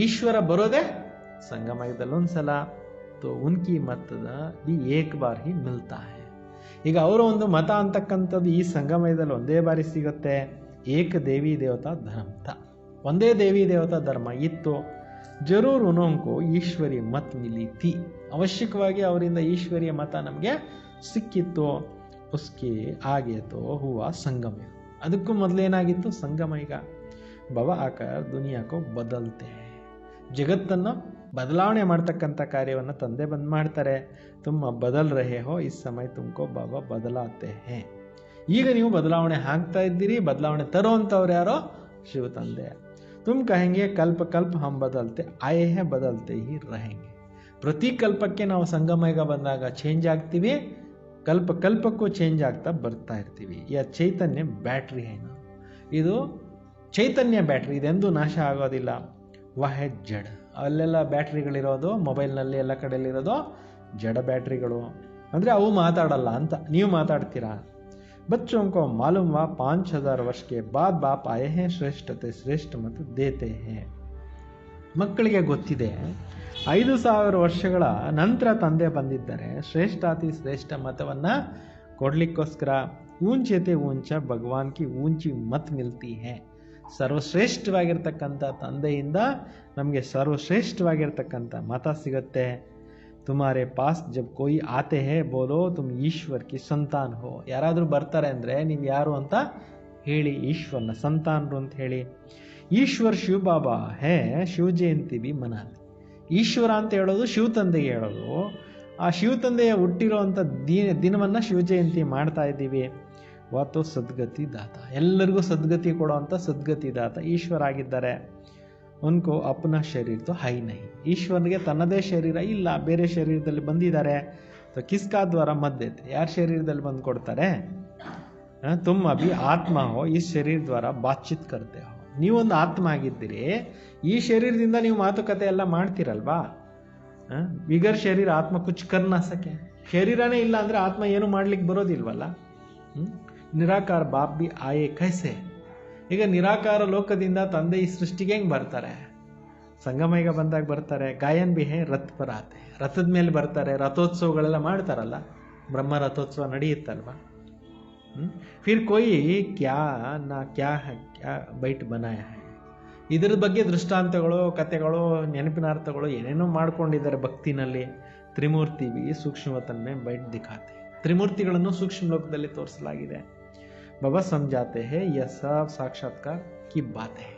ಈಶ್ವರ ಬರೋದೆ ಸಂಗಮಯುಗದಲ್ಲಿ ಒಂದ್ಸಲ. ತೋ ಉನ್ಕಿ ಮತದ ಬಿ ಏಕ್ ಬಾರ್ ಹಿ ಮಿಲ್ತಾ ಹೈ. ಈಗ ಅವರ ಒಂದು ಮತ ಅಂತಕ್ಕಂಥದ್ದು ಈ ಸಂಗಮಯುಗದಲ್ಲಿ ಒಂದೇ ಬಾರಿ ಸಿಗುತ್ತೆ. ಏಕ ದೇವಿ ದೇವತಾ ಧರ್ಮ. ಒಂದೇ ದೇವಿ ದೇವತಾ ಧರ್ಮ ಇತ್ತು. ಜರೂರ್ ಉನೋಂಕೋ ಈಶ್ವರಿಯ ಮತ್ ಮಿಲಿ ಥಿ. ಅವಶ್ಯಕವಾಗಿ ಅವರಿಂದ ಈಶ್ವರಿಯ ಮತ ನಮಗೆ ಸಿಕ್ಕಿತ್ತು. ಉಸ್ಕೆ ಆಗೆ ತೋ ಹುವಾ ಸಂಗಮಯುಗ. ಅದಕ್ಕೂ ಮೊದಲೇನಾಗಿತ್ತು? ಸಂಗಮಯುಗ. ಭವ ಆಕಾರ ದುನಿಯಾಕೋ ಬದಲ್ತೆ. ಜಗತ್ತನ್ನು ಬದಲಾವಣೆ ಮಾಡ್ತಕ್ಕಂಥ ಕಾರ್ಯವನ್ನು ತಂದೆ ಬಂದು ಮಾಡ್ತಾರೆ. ತುಮ್ಮ ಬದಲ್ ರಹೆ ಹೋ, ಇಸ್ ಸಮಯ ತುಮಕೋ ಬಾಬಾ ಬದಲಾತೆ ಹೇ. ಈಗ ನೀವು ಬದಲಾವಣೆ ಆಗ್ತಾ ಇದ್ದೀರಿ. ಬದಲಾವಣೆ ತರುವಂಥವ್ರು ಯಾರೋ? ಶಿವ ತಂದೆ. ತುಮ್ ಕಹೆಂಗೆ ಕಲ್ಪ ಕಲ್ಪ ಹಮ್ ಬದಲ್ತೆ ಆಯೇ ಹೇ ಬದಲ್ತೆ ಹಿ रहेंगे. ಪ್ರತಿ ಕಲ್ಪಕ್ಕೆ ನಾವು ಸಂಗಮಯುಗ ಬಂದಾಗ ಚೇಂಜ್ ಆಗ್ತೀವಿ, ಕಲ್ಪ ಕಲ್ಪಕ್ಕೂ ಚೇಂಜ್ ಆಗ್ತಾ ಬರ್ತಾ ಇರ್ತೀವಿ. ಯಾ ಚೈತನ್ಯ ಬ್ಯಾಟ್ರಿ ಏನು? ಇದು ಚೈತನ್ಯ ಬ್ಯಾಟ್ರಿ, ಇದೆಂದೂ ನಾಶ ಆಗೋದಿಲ್ಲ. ವಹ ಜಡ. ಅಲ್ಲೆಲ್ಲ ಬ್ಯಾಟ್ರಿಗಳಿರೋದು, ಮೊಬೈಲ್ನಲ್ಲಿ ಎಲ್ಲ ಕಡೆಯಲ್ಲಿರೋದು ಜಡ ಬ್ಯಾಟ್ರಿಗಳು. ಅಂದರೆ ಅವು ಮಾತಾಡಲ್ಲ ಅಂತ. ನೀವು ಮಾತಾಡ್ತೀರಾ. बच्चों को मालूम हुआ 5000 वर्ष के बाद बाप आए हैं, श्रेष्ठते श्रेष्ठ मत देते हैं. ಮಕ್ಕಳಿಗೆ ಗೊತ್ತಿದೆ 5000 ವರ್ಷಗಳ ನಂತರ ತಂದೆ ಬಂದಿದ್ದಾರೆ, ಶ್ರೇಷ್ಠಾತಿ ಶ್ರೇಷ್ಠ ಮತವನ್ನು ಕೊಡ್ಲಿಕ್ಕೋಸ್ಕರ. ಊಂಚತೆ ಊಂಚ ಭಗವಾನ್ ಕಿ ಊಂಚಿ ಮತ್ ಮಿಲ್ತಿ ಹೇ. ಸರ್ವಶ್ರೇಷ್ಠವಾಗಿರ್ತಕ್ಕಂಥ ತಂದೆಯಿಂದ ನಮಗೆ ಸರ್ವಶ್ರೇಷ್ಠವಾಗಿರ್ತಕ್ಕಂಥ ಮತ ಸಿಗುತ್ತೆ. ತುಮಾರೆ ಪಾಸ್ ಜಬ್ ಕೋಯಿ ಆತೆ ಹೇ ಬೋಲೋ ತುಮ್ ಈಶ್ವರ್ ಕಿ ಸಂತಾನ್ ಹೋ. ಯಾರಾದರೂ ಬರ್ತಾರೆ ಅಂದರೆ ನೀವು ಯಾರು ಅಂತ ಹೇಳಿ, ಈಶ್ವರನ ಸಂತಾನರು ಅಂತ ಹೇಳಿ. ಈಶ್ವರ್ ಶಿವ ಬಾಬಾ ಹೇ ಶಿವ ಜಯಂತಿ ಬಿ ಮನಾತಿ. ಈಶ್ವರ ಅಂತ ಹೇಳೋದು ಶಿವ ತಂದೆಗೆ ಹೇಳೋದು. ಆ ಶಿವ ತಂದೆಯ ಹುಟ್ಟಿರೋವಂಥ ದಿನವನ್ನು ಶಿವ ಜಯಂತಿ ಮಾಡ್ತಾ ಇದ್ದೀವಿ. ವಾತೋ ಸದ್ಗತಿ ದಾತ. ಎಲ್ಲರಿಗೂ ಸದ್ಗತಿ ಕೊಡುವಂಥ ಸದ್ಗತಿ ದಾತ ಈಶ್ವರ ಆಗಿದ್ದಾರೆ. ಉನ್ಕೋ ಅಪ್ನ ಶರೀರ ತೋ ಹೈ ನಹಿ. ಈಶ್ವರನಿಗೆ ತನ್ನದೇ ಶರೀರ ಇಲ್ಲ, ಬೇರೆ ಶರೀರದಲ್ಲಿ ಬಂದಿದ್ದಾರೆ. ತೋ ಕಿಸ್ಕಾ ದ್ವಾರ ಮಧ್ಯತೆ. ಯಾರ ಶರೀರದಲ್ಲಿ ಬಂದು ಕೊಡ್ತಾರೆ? ತುಮ್ ಅಭಿ ಆತ್ಮ ಹೋ, ಈ ಶರೀರ ದ್ವಾರ ಬಾತ್ಚಿತ್ ಕರ್ತೆ ಹೋ. ನೀವೊಂದು ಆತ್ಮ ಆಗಿದ್ದೀರಿ, ಈ ಶರೀರದಿಂದ ನೀವು ಮಾತುಕತೆ ಎಲ್ಲ ಮಾಡ್ತೀರಲ್ವಾ. ಬಿಗರ್ ಶರೀರ ಆತ್ಮ ಕುಚ್ ಕರ್ನ ಸಕೆ. ಶರೀರನೇ ಇಲ್ಲ ಅಂದರೆ ಆತ್ಮ ಏನು ಮಾಡ್ಲಿಕ್ಕೆ ಬರೋದಿಲ್ವಲ್ಲ. ನಿರಾಕಾರ ಬಾಪ್ ಬಿ ಆಯೇ ಕೈಸೆ. ಈಗ ನಿರಾಕಾರ ಲೋಕದಿಂದ ತಂದೆ ಈ ಸೃಷ್ಟಿಗೆ ಹೆಂಗೆ ಬರ್ತಾರೆ? ಸಂಗಮಯುಗ ಬಂದಾಗ ಬರ್ತಾರೆ. ಗಾಯನ್ ಬಿ ಹೇ ರಥ್ ಪರ ಆತೆ. ರಥದ ಮೇಲೆ ಬರ್ತಾರೆ. ರಥೋತ್ಸವಗಳೆಲ್ಲ ಮಾಡ್ತಾರಲ್ಲ, ಬ್ರಹ್ಮ ರಥೋತ್ಸವ ನಡೆಯುತ್ತಲ್ವ. ಫಿರ್ ಕೋಯಿ ಕ್ಯಾ ನಾ ಕ್ಯಾ ಕ್ಯಾ ಬೈಟ್ ಬನಾಯ ಹೈ. ಇದರ ಬಗ್ಗೆ ದೃಷ್ಟಾಂತಗಳು, ಕಥೆಗಳು, ನೆನಪಿನಾರ್ಥಗಳು ಏನೇನೋ ಮಾಡ್ಕೊಂಡಿದ್ದಾರೆ ಭಕ್ತಿನಲ್ಲಿ. ತ್ರಿಮೂರ್ತಿ ಬಿ ಸೂಕ್ಷ್ಮತನ್ಮೆ ಬೈಟ್ ದಿಖಾತೆ. ತ್ರಿಮೂರ್ತಿಗಳನ್ನು ಸೂಕ್ಷ್ಮ ಲೋಕದಲ್ಲಿ ತೋರಿಸಲಾಗಿದೆ. ಬಾಬಾ ಸಮझाते हैं यह सब ಸಾಕ್ಷಾತ್ಕಾರ ಕಿ ಬಾತ್ ಹೈ.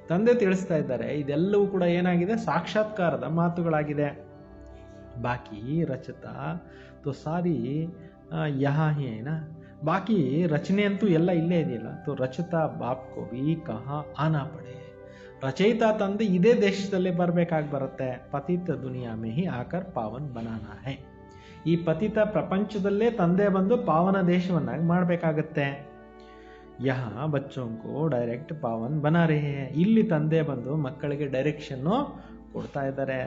ತಂದೆ ತಿಳಿಸ್ತಾ ಇದ್ದಾರೆ ಇದೆಲ್ಲವೂ ಕೂಡ ಏನಾಗಿದೆ? ಸಾಕ್ಷಾತ್ಕಾರದ ಮಾತುಗಳಾಗಿದೆ. ಬಾಕಿ ರಚತಾ ತೋ ಸಾರಿ ಯಹಾ ಹಿ ನಾ. ಬಾಕಿ ರಚನೆ ಅಂತೂ ಎಲ್ಲ ಇಲ್ಲೇ ಇದೆಯಲ್ಲ. ತೋ ರಚತಾ ಬಾಪ್ ಕೋ ಬಿ ಕಹಾ ಆನಾ ಪಡೆ. ರಚಯಿತ ತಂದೆ ಇದೇ ದೇಶದಲ್ಲೇ ಬರಬೇಕಾಗಿ ಬರುತ್ತೆ. ಪತಿತ ದುನಿಯಾ ಮೇ ಹಿ ಆಕರ್ ಪಾವನ್ ಬನಾನಾ ಹೈ. ಈ ಪತಿತ ಪ್ರಪಂಚದಲ್ಲೇ ತಂದೆ ಬಂದು ಪಾವನ ದೇಶವನ್ನಾಗಿ ಮಾಡಬೇಕಾಗತ್ತೆ. यहाँ बच्चों को ಡೈರೆಕ್ಟ್ ಪಾವನ್ ಬನಾ ರಹೆ हैं ಇಲ್ಲಿ ತಂದೆ ಬಂದು ಮಕ್ಕಳಿಗೆ ಡೈರೆಕ್ಷನ್ನು ಕೊಡ್ತಾ ಇದ್ದಾರೆ.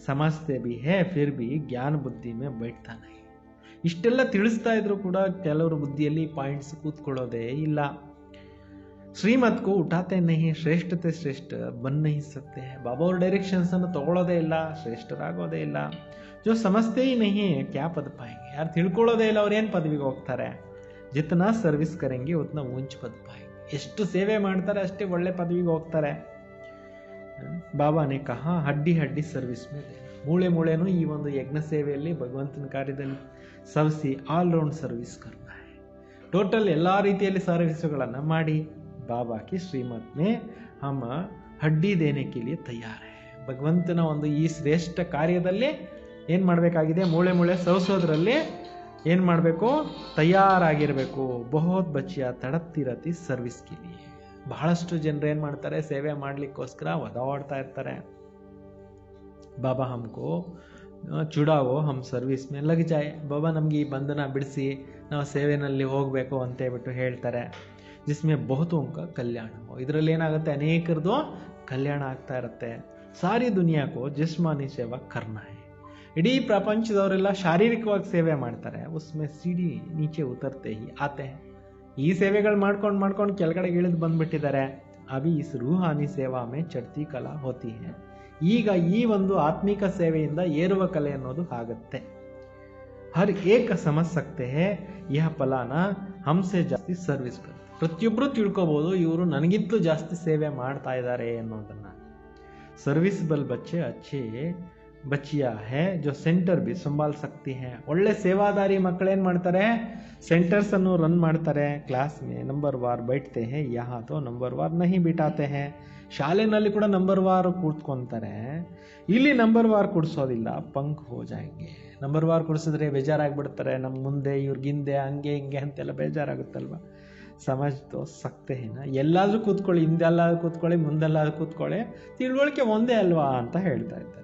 ಸಮಸ್ತೆ ಬಿ ಹೇ ಫಿರ್ ಬಿ ಜ್ಞಾನ ಬುದ್ಧಿ ಮೇ ಬೈಠ್ತಾ ನಹೀ. ಇಷ್ಟೆಲ್ಲ ತಿಳಿಸ್ತಾ ಇದ್ರು ಕೂಡ ಕೆಲವರು ಬುದ್ಧಿಯಲ್ಲಿ ಪಾಯಿಂಟ್ಸ್ ಕೂತ್ಕೊಳ್ಳೋದೇ ಇಲ್ಲ. ಶ್ರೀಮತ್ को उठाते नहीं, ಶ್ರೇಷ್ಠತೆ ಶ್ರೇಷ್ಠ ಬನ್ नहीं सकते हैं. ಬಾಬಾ ಅವ್ರ ಡೈರೆಕ್ಷನ್ಸ್ ಅನ್ನು ತಗೊಳ್ಳೋದೇ ಇಲ್ಲ, ಶ್ರೇಷ್ಠರಾಗೋದೇ ಇಲ್ಲ. जो समझते ही नहीं है क्या पद पाएंगे. ಯಾರು ತಿಳ್ಕೊಳ್ಳೋದೇ ಇಲ್ಲ ಅವ್ರು ಏನು ಪದವಿಗೆ ಹೋಗ್ತಾರೆ. ಜಿತನಾ ಸರ್ವಿಸ್ ಕರೆಂಗೆ ಉತ್ನಾ ಊಂಚ್ ಪದ ಪಾएंगे. ಎಷ್ಟು ಸೇವೆ ಮಾಡ್ತಾರೆ ಅಷ್ಟೇ ಒಳ್ಳೆ ಪದವಿಗೆ ಹೋಗ್ತಾರೆ. ಬಾಬಾನೇ ಕಹಾ ಹಡ್ಡಿ ಹಡ್ಡಿ ಸರ್ವಿಸ್ ಮೇಲೆ ಮೂಳೆ ಮೂಳೆನೂ ಈ ಒಂದು ಯಜ್ಞ ಸೇವೆಯಲ್ಲಿ ಭಗವಂತನ ಕಾರ್ಯದಲ್ಲಿ ಸವಸಿ ಆಲ್ ರೌಂಡ್ ಸರ್ವಿಸ್ ಕರ್ನ है. ಟೋಟಲ್ ಎಲ್ಲ ರೀತಿಯಲ್ಲಿ ಸರ್ವಿಸ್ಗಳನ್ನು ಮಾಡಿ ಬಾಬಾ ಕಿ ಶ್ರೀಮತ್ ಮೇ ಹಮ್ ಹಡ್ಡಿ ದೇನೆ ಕೆ ಲಿಯೆ ತಯಾರ್ है. ಭಗವಂತನ ಒಂದು ಈ ಶ್ರೇಷ್ಠ ಕಾರ್ಯದಲ್ಲಿ ಏನು ಮಾಡಬೇಕಾಗಿದೆ, ಮೂಳೆ ಮೂಳೆ ಸವಸೋದ್ರಲ್ಲಿ ಏನು ಮಾಡಬೇಕು, ತಯಾರಾಗಿರಬೇಕು. ಬಹುತ್ ಬಚ್ಚಿಯ ತಡಪ್ತಿರತಿ ಸರ್ವಿಸ್ ಕೆ ಲಿಯೆ. ಬಹಳಷ್ಟು ಜನರು ಏನು ಮಾಡ್ತಾರೆ, ಸೇವೆ ಮಾಡಲಿಕ್ಕೋಸ್ಕರ ಒದಾಡ್ತಾ ಇರ್ತಾರೆ. ಬಾಬಾ ಹಮ್ಕೋ ಚುಡಾವೋ ಹಮ್ ಸರ್ವಿಸ್ ಮೇ ಲಗ್ ಜಾಯ್. ಬಾಬಾ ನಮಗೆ ಈ ಬಂಧನ ಬಿಡಿಸಿ ನಾವು ಸೇವೆನಲ್ಲಿ ಹೋಗಬೇಕು ಅಂತ ಹೇಳ್ಬಿಟ್ಟು ಹೇಳ್ತಾರೆ. ಜಿಸ್ಮೆ ಬಹುತೋಂಕ ಕಲ್ಯಾಣ ಹೋ. ಇದರಲ್ಲಿ ಏನಾಗುತ್ತೆ, ಅನೇಕರದು ಕಲ್ಯಾಣ ಆಗ್ತಾ ಇರುತ್ತೆ. ಸಾರಿ ದುನಿಯಾಕೋ ಜಿಸ್ಮಾನಿ ಸೇವಾ ಕರ್ನ ಹೈ. ಇಡೀ ಪ್ರಪಂಚದವರೆಲ್ಲ ಶಾರೀರಿಕವಾಗಿ ಸೇವೆ ಮಾಡ್ತಾರೆ. ಉಸ್ಮೆ ಸಿಡಿ ನೀಚೆ ಉತರ್ತೆ ಹಿ ಆತೆ ಹೈ. ಈ ಸೇವೆಗಳು ಮಾಡ್ಕೊಂಡು ಕೆಳಗಡೆ ಇಳಿದು ಬಂದ್ಬಿಟ್ಟಿದ್ದಾರೆ. ಅಭಿ ಇಸ್ ರೂಹಾನಿ ಸೇವಾ ಮೇ ಚಡ್ತಿ ಕಲಾ ಹೋತಿ ಹೈ. ಈಗ ಈ ಒಂದು ಆತ್ಮಿಕ ಸೇವೆಯಿಂದ ಏರುವ ಕಲೆ ಅನ್ನೋದು ಆಗುತ್ತೆ. ಹರ್ ಏಕ ಸಮಜ್ ಸಕ್ತೆ ಹೈ ಯಹ ಫಲಾನ ಹಮ್ಸೆ ಜಾಸ್ತಿ ಸರ್ವಿಸ್ ಕರ್. ಪ್ರತಿಯೊಬ್ಬರು ತಿಳ್ಕೊಬೋದು ಇವರು ನನಗಿಂತಲೂ ಜಾಸ್ತಿ ಸೇವೆ ಮಾಡ್ತಾ ಇದ್ದಾರೆ ಅನ್ನೋದನ್ನ. ಸರ್ವಿಸ್ ಬಲ್ ಬಚ್ಚೆ ಅಚ್ಚೆ ಬಚ್ಚಿಯಾ ಹೇ ಜೋ ಸೆಂಟರ್ ಬಿ ಸಂಭಾಲ್ ಸಕ್ತಿ ಹೈ. ಒಳ್ಳೆ ಸೇವಾದಾರಿ ಮಕ್ಕಳೇನು ಮಾಡ್ತಾರೆ, ಸೆಂಟರ್ಸ್ ಅನ್ನು ರನ್ ಮಾಡ್ತಾರೆ. ಕ್ಲಾಸ್ ಮೇ ನಂಬರ್ ವಾರ್ ಬೈಠ್ತೆ ಹೈ, ಯಹಾ ತೋ ನಂಬರ್ ವಾರ್ ನಹಿ ಬಿಟಾತೆ ಹೈ. ಶಾಲೆನಲ್ಲಿ ಕೂಡ ನಂಬರ್ ವಾರ್ ಕೂತ್ಕೊಂತಾರೆ, ಇಲ್ಲಿ ನಂಬರ್ ವಾರ್ ಕೊಡಿಸೋದಿಲ್ಲ. ಪಂಕ್ ಹೋ ಜಾಯಂಗೆ. Number war ಕೊಡಿಸಿದ್ರೆ ಬೇಜಾರಾಗ್ಬಿಡ್ತಾರೆ. ನಮ್ಮ ಮುಂದೆ ಇವ್ರಿಗಿಂದೆ ಹಂಗೆ ಹಿಂಗೆ ಅಂತೆಲ್ಲ ಬೇಜಾರಾಗುತ್ತಲ್ವ. ಸಮಜ್ ತೋ ಸಕ್ತೆ ಹೇನ. ಎಲ್ಲಾದ್ರೂ ಕೂತ್ಕೊಳ್ಳಿ, ಹಿಂದೆಲ್ಲಾದ್ರೂ ಕೂತ್ಕೊಳ್ಳಿ, ಮುಂದೆಲ್ಲಾದ್ರೂ ಕೂತ್ಕೊಳ್ಳಿ, ತಿಳುವಳಿಕೆ ಒಂದೇ ಅಲ್ವಾ ಅಂತ ಹೇಳ್ತಾ ಇದ್ದಾರೆ.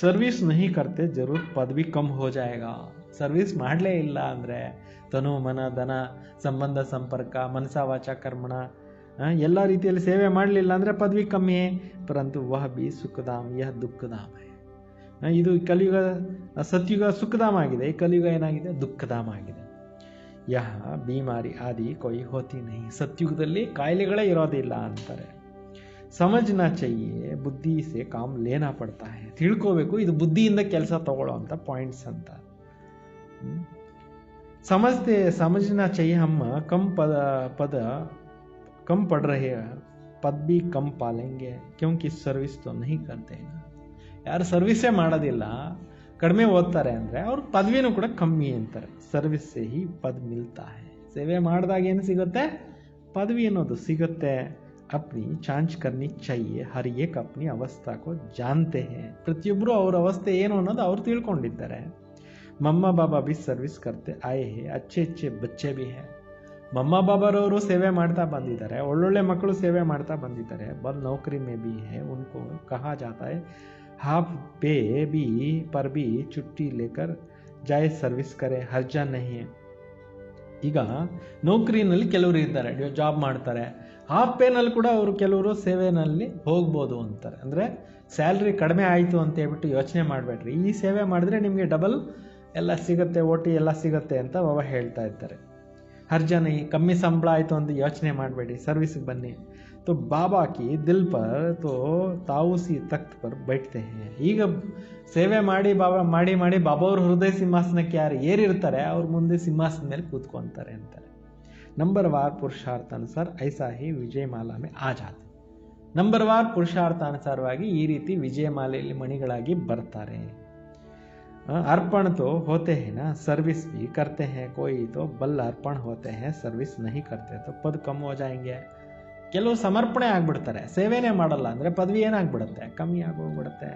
ಸರ್ವಿಸ್ ನಹಿ ಕರ್ತೆ ಜರೂರ್ ಪದ್ ಭಿ ಕಮ್ ಹೋ ಜಾಯೇಗಾ. ಸರ್ವಿಸ್ ಮಾಡಲೇ ಇಲ್ಲ ಅಂದರೆ ತನು ಮನ ಧನ ಸಂಬಂಧ ಸಂಪರ್ಕ ಮನಸ ವಾಚ ಕರ್ಮಣ ಎಲ್ಲ ರೀತಿಯಲ್ಲಿ ಸೇವೆ ಮಾಡಲಿಲ್ಲ ಅಂದರೆ ಪದವಿ ಕಮ್ಮಿ. ಪರಂತು ವಹ ಬಿ ಸುಖಧಾಮ್ ಯಹ ದುಃಖಧಾಮ್ ಹೈ. ಇದು ಕಲಿಯುಗ ಸತ್ಯುಗ ಸುಖಧಾಮ ಆಗಿದೆ, ಈ ಕಲಿಯುಗ ಏನಾಗಿದೆ, ದುಃಖಧಾಮ ಆಗಿದೆ. ಯಹ ಬೀಮಾರಿ ಆದಿ ಕೊಯ್ ಹೋತಿ ನಹಿ. ಸತ್ಯುಗದಲ್ಲಿ ಕಾಯಿಲೆಗಳೇ ಇರೋದಿಲ್ಲ ಅಂತಾರೆ. ಸಮಜ್ನಾ ಚಹಿಯೆ ಬುದ್ಧಿ ಸೆ ಕಾಮ್ ಲೇನಾ ಪಡ್ತಾ ಹೈ. ತಿಳ್ಕೋಬೇಕು, ಇದು ಬುದ್ಧಿಯಿಂದ ಕೆಲಸ ತಗೊಳ್ಳೋ ಅಂತ ಪಾಯಿಂಟ್ಸ್ ಅಂತ. समझना चाहिए हम पद कम पढ़ रहे हैं, पद भी कम पालेंगे क्योंकि सर्विस तो नहीं करते हैं. ಯಾರು ಸರ್ವಿಸೇ ಮಾಡೋದಿಲ್ಲ, ಕಡಿಮೆ ಓದ್ತಾರೆ ಅಂದರೆ ಅವ್ರ ಪದವಿನೂ ಕೂಡ ಕಮ್ಮಿ ಅಂತಾರೆ. ಸರ್ವಿಸ್ ಸೇ ಹಿ ಪದ್ ಮಿಲ್ತಾ ಹೈ. ಸೇವೆ ಮಾಡಿದಾಗ ಏನು ಸಿಗುತ್ತೆ, ಪದವಿ ಅನ್ನೋದು ಸಿಗುತ್ತೆ. ಅಪ್ನಿ ಚಾಂಚ್ ಕರ್ನಿ ಚಾಹಿಯೆ, ಹರ್ ಏಕ್ ಅಪ್ನಿ ಅವಸ್ಥಾ ಕೋ ಜಾನ್ತೆ ಹೈ. ಪ್ರತಿಯೊಬ್ಬರು ಅವ್ರ ಅವಸ್ಥೆ ಏನು ಅನ್ನೋದು ಅವ್ರು ತಿಳ್ಕೊಂಡಿದ್ದಾರೆ. ಮಮ್ಮ ಬಾಬಾ ಬಿ ಸರ್ವಿಸ್ ಕರ್ತೆ ಆಯೆ ಹೇ, ಅಚ್ಚೆ ಅಚ್ಚೆ ಬಚ್ಚೆ ಬಿ ಹೇ. ಮಮ್ಮ ಬಾಬಾರವರು ಸೇವೆ ಮಾಡ್ತಾ ಬಂದಿದ್ದಾರೆ, ಒಳ್ಳೊಳ್ಳೆ ಮಕ್ಕಳು ಸೇವೆ ಮಾಡ್ತಾ ಬಂದಿದ್ದಾರೆ. ಬಲ್ ನೌಕರಿ ಮೇ ಬಿ ಹೇ, ಉನ್ಕೋ ಕಹಾ ಜಾತಾ ಹೈ ಹಾಫ್ ಪೇ ಬಿ ಪರ್ ಬಿ ಚುಟ್ಟಿ ಲೇಕರ್ ಜಾಯ್ ಸರ್ವಿಸ್ ಕರೆ, ಹರ್ಜಾ ನಹಿ ಹೈ. ಈಗ ನೌಕರಿನಲ್ಲಿ ಕೆಲವರು ಇದ್ದಾರೆ, ಜಾಬ್ ಮಾಡ್ತಾರೆ, ಹಾಫ್ ಪೇನಲ್ಲಿ ಕೂಡ ಅವರು ಕೆಲವರು ಸೇವೆನಲ್ಲಿ ಹೋಗ್ಬೋದು ಅಂತಾರೆ. ಅಂದರೆ ಸ್ಯಾಲ್ರಿ ಕಡಿಮೆ ಆಯಿತು ಅಂತ ಹೇಳ್ಬಿಟ್ಟು ಯೋಚನೆ ಮಾಡಬೇಡ್ರಿ, ಈ ಸೇವೆ ಮಾಡಿದ್ರೆ ನಿಮಗೆ ಡಬಲ್ ಎಲ್ಲ ಸಿಗುತ್ತೆ, ಓಟಿ ಎಲ್ಲ ಸಿಗುತ್ತೆ ಅಂತ ಬಾಬಾ ಹೇಳ್ತಾ ಇದ್ದಾರೆ. ಹರ್ ಜನ ಈ ಕಮ್ಮಿ ಸಂಬಳ ಆಯಿತು ಅಂತ ಯೋಚನೆ ಮಾಡಬೇಡಿ, ಸರ್ವಿಸ್ಗೆ ಬನ್ನಿ. तो बाबा की दिल पर तो ताऊसी तख्त पर बैठते हैं. ಈಗ ಸೇವೆ ಮಾಡಿ ಮಾಡಿ ಬಾಬಾ ಅವ್ರ ಹೃದಯ ಸಿಂಹಾಸನಕ್ಕೆ ಯಾರು ಏರಿರ್ತಾರೆ ಅವ್ರ ಮುಂದೆ ಸಿಂಹಾಸನ ಮೇಲೆ ಕೂತ್ಕೊಂತಾರೆ ಅಂತಾರೆ. ನಂಬರ್ ವಾರ್ ಪುರುಷಾರ್ಥಾನುಸಾರ ಐಸಾ ಹಿ ವಿಜಯಮಾಲಾ ಮೇ ಆ ಜಾತೆ. ನಂಬರ್ ವಾರ್ ಪುರುಷಾರ್ಥಾನುಸಾರವಾಗಿ ಈ ರೀತಿ ವಿಜಯಮಾಲೆಯಲ್ಲಿ ಮಣಿಗಳಾಗಿ ಬರ್ತಾರೆ. अर्पण तो होते हैं ना, सर्विस भी करते हैं. कोई तो बल अर्पण होते हैं, सर्विस नहीं करते तो पद कम हो जाएंगे. ಕೆಲವು ಸಮರ್ಪಣೆ ಆಗ್ಬಿಡ್ತಾರೆ, ಸೇವೆನೇ ಮಾಡಲ್ಲ ಅಂದರೆ ಪದವಿ ಏನಾಗ್ಬಿಡುತ್ತೆ, ಕಮ್ಮಿ ಆಗೋಗ್ಬಿಡುತ್ತೆ.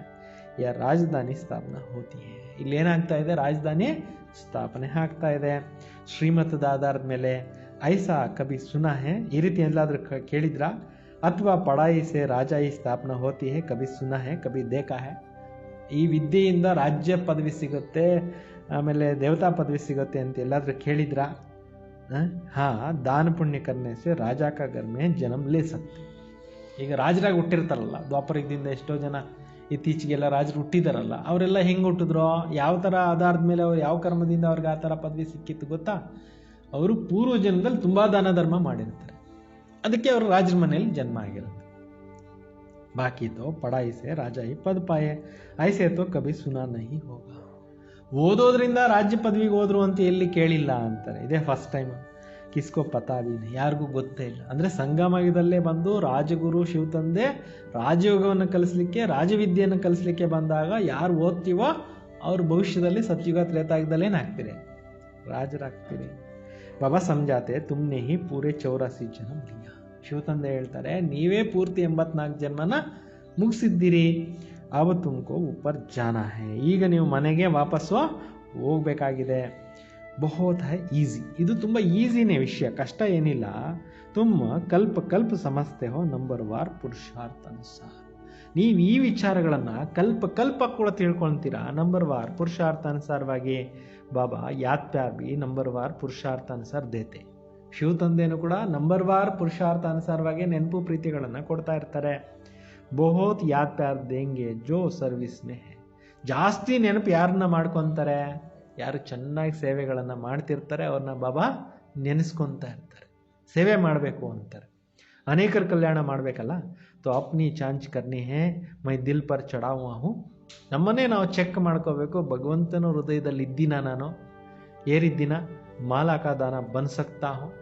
ಯಾ ರಾಜಧಾನಿ ಸ್ಥಾಪನೆ ಹೋತಿ ಹೈ. ಇಲ್ಲಿ ಏನಾಗ್ತಾ ಇದೆ, ರಾಜಧಾನಿ ಸ್ಥಾಪನೆ ಆಗ್ತಾ ಇದೆ ಶ್ರೀಮತದ ಆಧಾರದ ಮೇಲೆ. ಐಸಾ ಕಭಿ ಸುನಾ ಹೈ, ಈ ರೀತಿ ಎಲ್ಲಾದ್ರೂ ಕೇಳಿದ್ರಾ? ಅಥವಾ ಪಢಾಯಿ ಸೆ ರಾಜಾಯಿ ಸ್ಥಾಪನೆ ಹೋತಿ ಹೈ, ಕಭಿ ಸುನಾ ಹೈ ಕಭಿ ದೇಖಾ ಹೈ. ಈ ವಿದ್ಯೆಯಿಂದ ರಾಜ್ಯ ಪದವಿ ಸಿಗುತ್ತೆ, ಆಮೇಲೆ ದೇವತಾ ಪದವಿ ಸಿಗುತ್ತೆ ಅಂತ ಎಲ್ಲಾದ್ರೂ ಕೇಳಿದ್ರಾ? हाँ, दान पुण्य करने से राजा का घर में जन्म ले सकते. ಈಗ ರಾಜರಾಗಿ ಹುಟ್ಟಿರ್ತಾರಲ್ಲ ದ್ವಾಪರ ಯುಗದಿಂದ ಎಷ್ಟೋ ಜನ ಇತ್ತೀಚೆಗೆಲ್ಲ ರಾಜರು ಹುಟ್ಟಿದಾರಲ್ಲ, ಅವರೆಲ್ಲ ಹೆಂಗೆ ಹುಟ್ಟಿದ್ರು, ಯಾವ ಥರ ಆಧಾರದ ಮೇಲೆ ಅವ್ರು ಯಾವ ಕರ್ಮದಿಂದ ಅವ್ರಿಗೆ ಆ ಥರ ಪದವಿ ಸಿಕ್ಕಿತ್ತು ಗೊತ್ತಾ? ಅವರು ಪೂರ್ವ ಜನ್ಮದಲ್ಲಿ ತುಂಬ ದಾನ ಧರ್ಮ ಮಾಡಿರ್ತಾರೆ, ಅದಕ್ಕೆ ಅವರು ರಾಜರ ಮನೆಯಲ್ಲಿ ಜನ್ಮ ಆಗಿರುತ್ತೆ. ಬಾಕಿ ತೋ ಪಢಾಯಿ ಸೆ ರಾಜ ಹಿ ಪದ ಪಾಯೆ, ಐಸೆ ತೋ ಕಭಿ ಸುನಾ ನಹಿ ಹೋಗ. ಓದೋದ್ರಿಂದ ರಾಜ್ಯ ಪದವಿಗೆ ಹೋದ್ರು ಅಂತ ಎಲ್ಲಿ ಕೇಳಿಲ್ಲ ಅಂತಾರೆ. ಇದೇ ಫಸ್ಟ್ ಟೈಮ್. ಕಿಸ್ಕೋ ಪತಾ ಬಿ ನಹಿ, ಯಾರಿಗೂ ಗೊತ್ತೇ ಇಲ್ಲ. ಅಂದರೆ ಸಂಗಮಯುಗದಲ್ಲೇ ಬಂದು ರಾಜಗುರು ಶಿವತಂದೆ ರಾಜಯೋಗವನ್ನು ಕಲಿಸ್ಲಿಕ್ಕೆ, ರಾಜವಿದ್ಯೆಯನ್ನು ಕಲಿಸ್ಲಿಕ್ಕೆ ಬಂದಾಗ ಯಾರು ಓದ್ತೀವೋ ಅವ್ರ ಭವಿಷ್ಯದಲ್ಲಿ ಸತ್ಯುಗ ತ್ರೇತಾಯುಗದಲ್ಲೇನಾಗ್ತೀರಿ? ರಾಜರಾಗ್ತೀರಿ. ಬಾಬಾ ಸಮಜಾತೆ ತುಮ್ನೆ ಹಿ ಪೂರೆ 84 ಜನ್ಮ ಲಿಯ. ಶಿವತಂದೆ ಹೇಳ್ತಾರೆ, ನೀವೇ ಪೂರ್ತಿ 84 ಜನ್ಮನ ಮುಗಿಸಿದ್ದೀರಿ. ಅವ ತುಮಕೋ ಊಪರ್ ಜಾನಾ ಹೈ, ಈಗ ನೀವು ಮನೆಗೆ ವಾಪಸ್ಸು ಹೋಗ್ಬೇಕಾಗಿದೆ. ಬಹುತ್ ಹೈ ಈಸಿ, ಇದು ತುಂಬ ಈಸಿನೇ ವಿಷಯ, ಕಷ್ಟ ಏನಿಲ್ಲ. ತುಮ್ಮ ಕಲ್ಪ ಸಮಸ್ತೆ ಹೋ ನಂಬರ್ ವಾರ್ ಪುರುಷಾರ್ಥ ಅನುಸಾರ. ನೀವು ಈ ವಿಚಾರಗಳನ್ನು ಕಲ್ಪ ಕೂಡ ತಿಳ್ಕೊಳ್ತೀರಾ ನಂಬರ್ ವಾರ್ ಪುರುಷಾರ್ಥ ಅನುಸಾರವಾಗಿ. ಬಾಬಾ ಯಾದ್ ಪ್ಯಾರ್ ಬಿ ನಂಬರ್ ವಾರ್ ಪುರುಷಾರ್ಥ ಅನುಸಾರ ದೇತೆ. ಶಿವತಂದೆನೂ ಕೂಡ ನಂಬರ್ ವಾರ್ ಪುರುಷಾರ್ಥ ಅನುಸಾರವಾಗಿ ನೆನಪು ಪ್ರೀತಿಗಳನ್ನು ಕೊಡ್ತಾ ಇರ್ತಾರೆ. ಬಹುತ್ ಯಾದ್ ಪ್ಯಾರ್ ದೇಂಗೆ ಜೋ ಸರ್ವಿಸ್ ಮೇ ಹೈ. ಜಾಸ್ತಿ ನೆನಪು ಯಾರನ್ನ ಮಾಡ್ಕೊತಾರೆ? ಯಾರು ಚೆನ್ನಾಗಿ ಸೇವೆಗಳನ್ನು ಮಾಡ್ತಿರ್ತಾರೆ ಅವ್ರನ್ನ ಬಾಬಾ ನೆನೆಸ್ಕೊತಾ ಇರ್ತಾರೆ. ಸೇವೆ ಮಾಡಬೇಕು ಅಂತಾರೆ, ಅನೇಕರ ಕಲ್ಯಾಣ ಮಾಡಬೇಕಲ್ಲ. ತೋ ಅಪ್ನಿ ಚಾಂಚ್ ಕರ್ನಿ ಹೇ ಮೈ ದಿಲ್ ಪರ್ ಚಢಾ ಹುವಾ ಹೂಂ. ನಮ್ಮನ್ನೇ ನಾವು ಚೆಕ್ ಮಾಡ್ಕೋಬೇಕು. ಭಗವಂತನ ಹೃದಯದಲ್ಲಿ ಇದ್ದೀನ, ನಾನು ಏರಿದ್ದೀನ, ಮಾಲಾಕ ದಾನ ಬನ್ ಸಕ್ತಾ ಹೂಂ.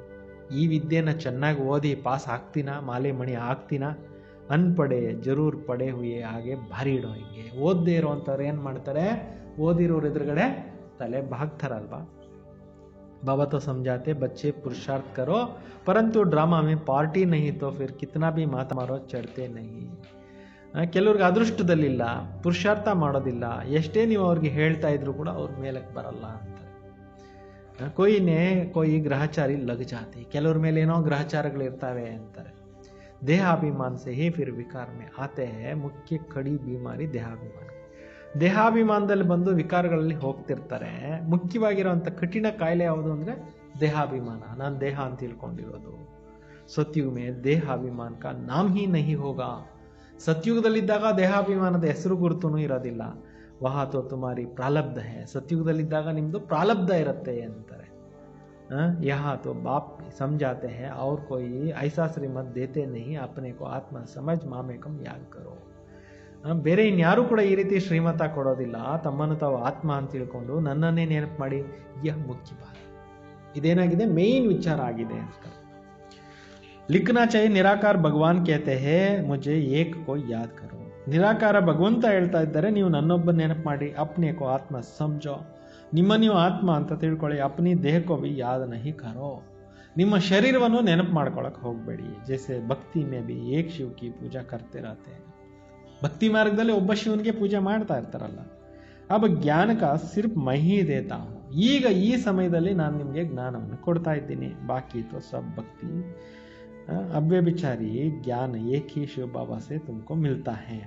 ಈ ವಿದ್ಯೆನ ಚೆನ್ನಾಗಿ ಓದಿ ಪಾಸ್ ಆಗ್ತೀನ, ಮಾಲೆ ಮಣಿ ಆಗ್ತೀನ. ಅನ್ಪಡೆ ಜರೂರ್ ಪಡೆ ಹುಯೇ ಹಾಗೆ ಭಾರಿ ಇಡೋ. ಹಿಂಗೆ ಓದದೇ ಇರೋವಂಥವ್ರು ಏನು ಮಾಡ್ತಾರೆ? ಓದಿರೋರು ಎದುರುಗಡೆ ತಲೆ ಭಾಗ್ತಾರಲ್ವಾ. बाबा तो समझाते बच्चे पुरुषार्थ करो परंतु ड्रामा में पार्टी नहीं तो फिर कितना भी मात मारो चढ़ते नहीं. ಕೆಲವ್ರಿಗೆ ಅದೃಷ್ಟದಲ್ಲಿಲ್ಲ, ಪುರುಷಾರ್ಥ ಮಾಡೋದಿಲ್ಲ, ಎಷ್ಟೇ ನೀವು ಅವ್ರಿಗೆ ಹೇಳ್ತಾ ಇದ್ರು ಕೂಡ ಅವ್ರ ಮೇಲಕ್ಕೆ ಬರಲ್ಲ ಅಂತಾರೆ. ಕೊಯ್ ಗ್ರಹಚಾರಿ ಲಗ್ ಜಾತಿ, ಕೆಲವ್ರ ಮೇಲೆ ಏನೋ ಗ್ರಹಚಾರಗಳಿರ್ತಾವೆ ಅಂತಾರೆ. ದೇಹಾಭಿಮಾನ ಸೆ ಹಿ ಫಿರ್ ವಿಕಾರ ಮೇ ಆತೆ ಹೈ ಮುಖ್ಯ ಕಡಿ ಬಿಮಾರಿ ದೇಹಾಭಿಮಾನ. ದೇಹಾಭಿಮಾನದಲ್ಲಿ ಬಂದು ವಿಕಾರಗಳಲ್ಲಿ ಹೋಗ್ತಿರ್ತಾರೆ. ಮುಖ್ಯವಾಗಿರುವಂಥ ಕಠಿಣ ಕಾಯಿಲೆ ಯಾವುದು ಅಂದರೆ ದೇಹಾಭಿಮಾನ, ನಾನು ದೇಹ ಅಂತ ತಿಳ್ಕೊಂಡಿರೋದು. ಸತ್ಯುಗ ಮೇ ದೇಹಾಭಿಮಾನ ಕಾ ನಾಮ್ ಹಿ ನಹಿ ಹೋಗ. ಸತ್ಯುಗದಲ್ಲಿದ್ದಾಗ ದೇಹಾಭಿಮಾನದ ಹೆಸರು ಗುರುತೂ ಇರೋದಿಲ್ಲ. ವಹ ತೋ ತುಮಾರಿ ಪ್ರಾಲಬ್ಧ ಹೇ, ಸತ್ಯುಗದಲ್ಲಿದ್ದಾಗ ನಿಮ್ಮದು ಪ್ರಾಲಬ್ಧ ಇರುತ್ತೆ ಅಂತಾರೆ. यहाँ तो बाप समझाते हैं और कोई ऐसा श्रीमत देते नहीं, अपने को आत्मा समझ मामेकम याद करो. ಬೇರೆ ಇನ್ಯಾರೂ ಕೂಡ ಈ ರೀತಿ ಶ್ರೀಮತ ಕೊಡೋದಿಲ್ಲ. ತಮ್ಮನ್ನು ತಾವು ಆತ್ಮ ಅಂತ ತಿಳ್ಕೊಂಡು ನನ್ನನ್ನೇ ನೆನಪು ಮಾಡಿ, ಯಹ ಮುಖ್ಯ ಬಾತ್. ಇದೇನಾಗಿದೆ? ಮೇನ್ ವಿಚಾರ ಆಗಿದೆ ಅಂತ. ಲಿಖನಾ ಚಾಹಿಯೆ ನಿರಾಕಾರ ಭಗವಾನ್ ಕೇತೆ ಹೇ ಮುಜೆ ಏಕ್ ಕೋ ಯಾದ್ ಕರೋ. ನಿರಾಕಾರ ಭಗವಂತ ಹೇಳ್ತಾ ಇದ್ದಾರೆ, ನೀವು ನನ್ನೊಬ್ಬ ನೆನಪು ಮಾಡಿ. ಅಪ್ನೆ ಕೋ ಆತ್ಮ ಸಮಜೋ, ನಿಮ್ಮ ನೀವು ಆತ್ಮ ಅಂತ ತಿಳ್ಕೊಳ್ಳಿ. ಅಪ್ನಿ ದೇಹಕ್ಕೋ ಬಿ ಯಾದ್ ನಹಿ ಕರೋ, ನಿಮ್ಮ ಶರೀರವನ್ನು ನೆನಪು ಮಾಡ್ಕೊಳಕ್ಕೆ ಹೋಗಬೇಡಿ. ಜೈಸೆ ಭಕ್ತಿ ಮೇ ಬಿ ಏಕ್ ಶಿವ್ ಕಿ ಪೂಜಾ ಕರ್ತೆ रहते हैं. ಭಕ್ತಿ ಮಾರ್ಗದಲ್ಲಿ ಒಬ್ಬ ಶಿವನಿಗೆ ಪೂಜೆ ಮಾಡ್ತಾ ಇರ್ತಾರಲ್ಲ. ಅಬ ಜ್ಞಾನಕ ಸಿರ್ಫ್ ಮಹಿ ದೇತಾ ಹೂಂ. ಈಗ ಈ ಸಮಯದಲ್ಲಿ ನಾನು ನಿಮಗೆ ಜ್ಞಾನವನ್ನು ಕೊಡ್ತಾ ಇದ್ದೀನಿ. ಬಾಕಿ ತೋ ಸಬ್ ಭಕ್ತಿ ಅವ್ಯಭಿಚಾರಿ ಜ್ಞಾನ ಏಕ್ ಹಿ ಶಿವ ಬಾಬಾ ಸೆ ತುಮಕೋ ಮಿಲ್ತಾ ಹೇ.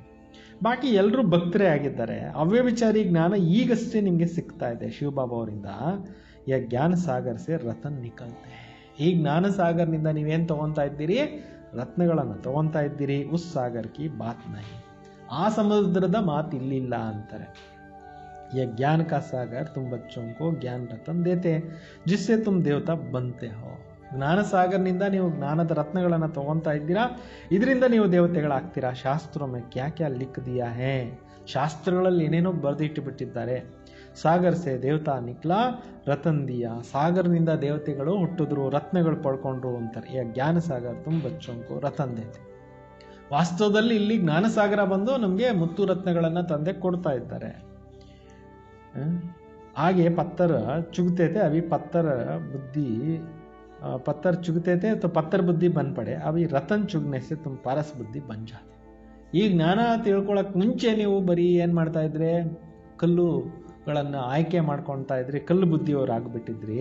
ಬಾಕಿ ಎಲ್ಲರೂ ಭಕ್ತರೇ ಆಗಿದ್ದಾರೆ. ಅವ್ಯಭಿಚಾರಿ ಜ್ಞಾನ ಈಗಷ್ಟೇ ನಿಮಗೆ ಸಿಗ್ತಾ ಇದೆ ಶಿವಬಾಬಾ ಅವರಿಂದ. ಯ ಜ್ಞಾನ ಸಾಗರ್ ಸೆ ರತನ್ ನಿಕಲ್ತೆ. ಈ ಜ್ಞಾನ ಸಾಗರ್ನಿಂದ ನೀವೇನು ತಗೊತಾ ಇದ್ದೀರಿ? ರತ್ನಗಳನ್ನು ತಗೊತಾ ಇದ್ದೀರಿ. ಉಸ್ ಸಾಗರ್ ಕಿ ಬಾತ್ ನಹಿ, ಆ ಸಮುದ್ರದ ಮಾತು ಇಲ್ಲಿಲ್ಲ ಅಂತಾರೆ. ಯ ಜ್ಞಾನ ಕಾ ಸಾಗರ್ ತುಮ್ ಬಚ್ಚೋಂ ಕೋ ಜ್ಞಾನ ರತನ್ ದೇತೆ ಜಿಸ್ಸೆ ತುಮ್ ದೇವತಾ ಬಂತೆ ಹೋ. ಜ್ಞಾನ ಸಾಗರ್ನಿಂದ ನೀವು ಜ್ಞಾನದ ರತ್ನಗಳನ್ನು ತಗೊತಾ ಇದ್ದೀರಾ, ಇದರಿಂದ ನೀವು ದೇವತೆಗಳಾಗ್ತೀರಾ. ಶಾಸ್ತ್ರೋ ಮೇ ಕ್ಯಾ ಕ್ಯಾ ಲಿಖ್ ದಿಯಾ ಹೇ, ಶಾಸ್ತ್ರಗಳಲ್ಲಿ ಏನೇನೋ ಬರೆದಿಟ್ಟು ಬಿಟ್ಟಿದ್ದಾರೆ. ಸಾಗರ್ ಸೆ ದೇವತಾ ನಿಕ್ಲಾ ರತನ್ ದಿಯಾ, ಸಾಗರ್ನಿಂದ ದೇವತೆಗಳು ಹುಟ್ಟಿದ್ರು, ರತ್ನಗಳು ಪಡ್ಕೊಂಡ್ರು ಅಂತಾರೆ. ಯ ಜ್ಞಾನ ಸಾಗರ್ ತುಮ್ ಬಚ್ಚೋಂ ಕೋ ರತನ್ ದೇತೆ. ವಾಸ್ತವದಲ್ಲಿ ಇಲ್ಲಿ ಜ್ಞಾನಸಾಗರ ಬಂದು ನಮಗೆ ಮುತ್ತು ರತ್ನಗಳನ್ನು ತಂದೆ ಕೊಡ್ತಾ ಇದ್ದಾರೆ. ಹಾಗೆ ಪತ್ತರ ಚುಗತೇತೆ ಅವಿ ಪತ್ತರ ಬುದ್ಧಿ पत्थर चुगते थे तो पत्थर बुद्धि बन पड़े, अभी रतन चुगने से तुम पारस बुद्धि बन जाते. ಈ ಜ್ಞಾನ ತಿಳ್ಕೊಳಕ್ಕೆ ಮುಂಚೆ ನೀವು ಬರೀ ಏನು ಮಾಡ್ತಾ ಇದ್ರೆ? ಕಲ್ಲುಗಳನ್ನು ಆಯ್ಕೆ ಮಾಡ್ಕೊಳ್ತಾ ಇದ್ರಿ, ಕಲ್ಲು ಬುದ್ಧಿಯವರು ಆಗಿಬಿಟ್ಟಿದ್ರಿ.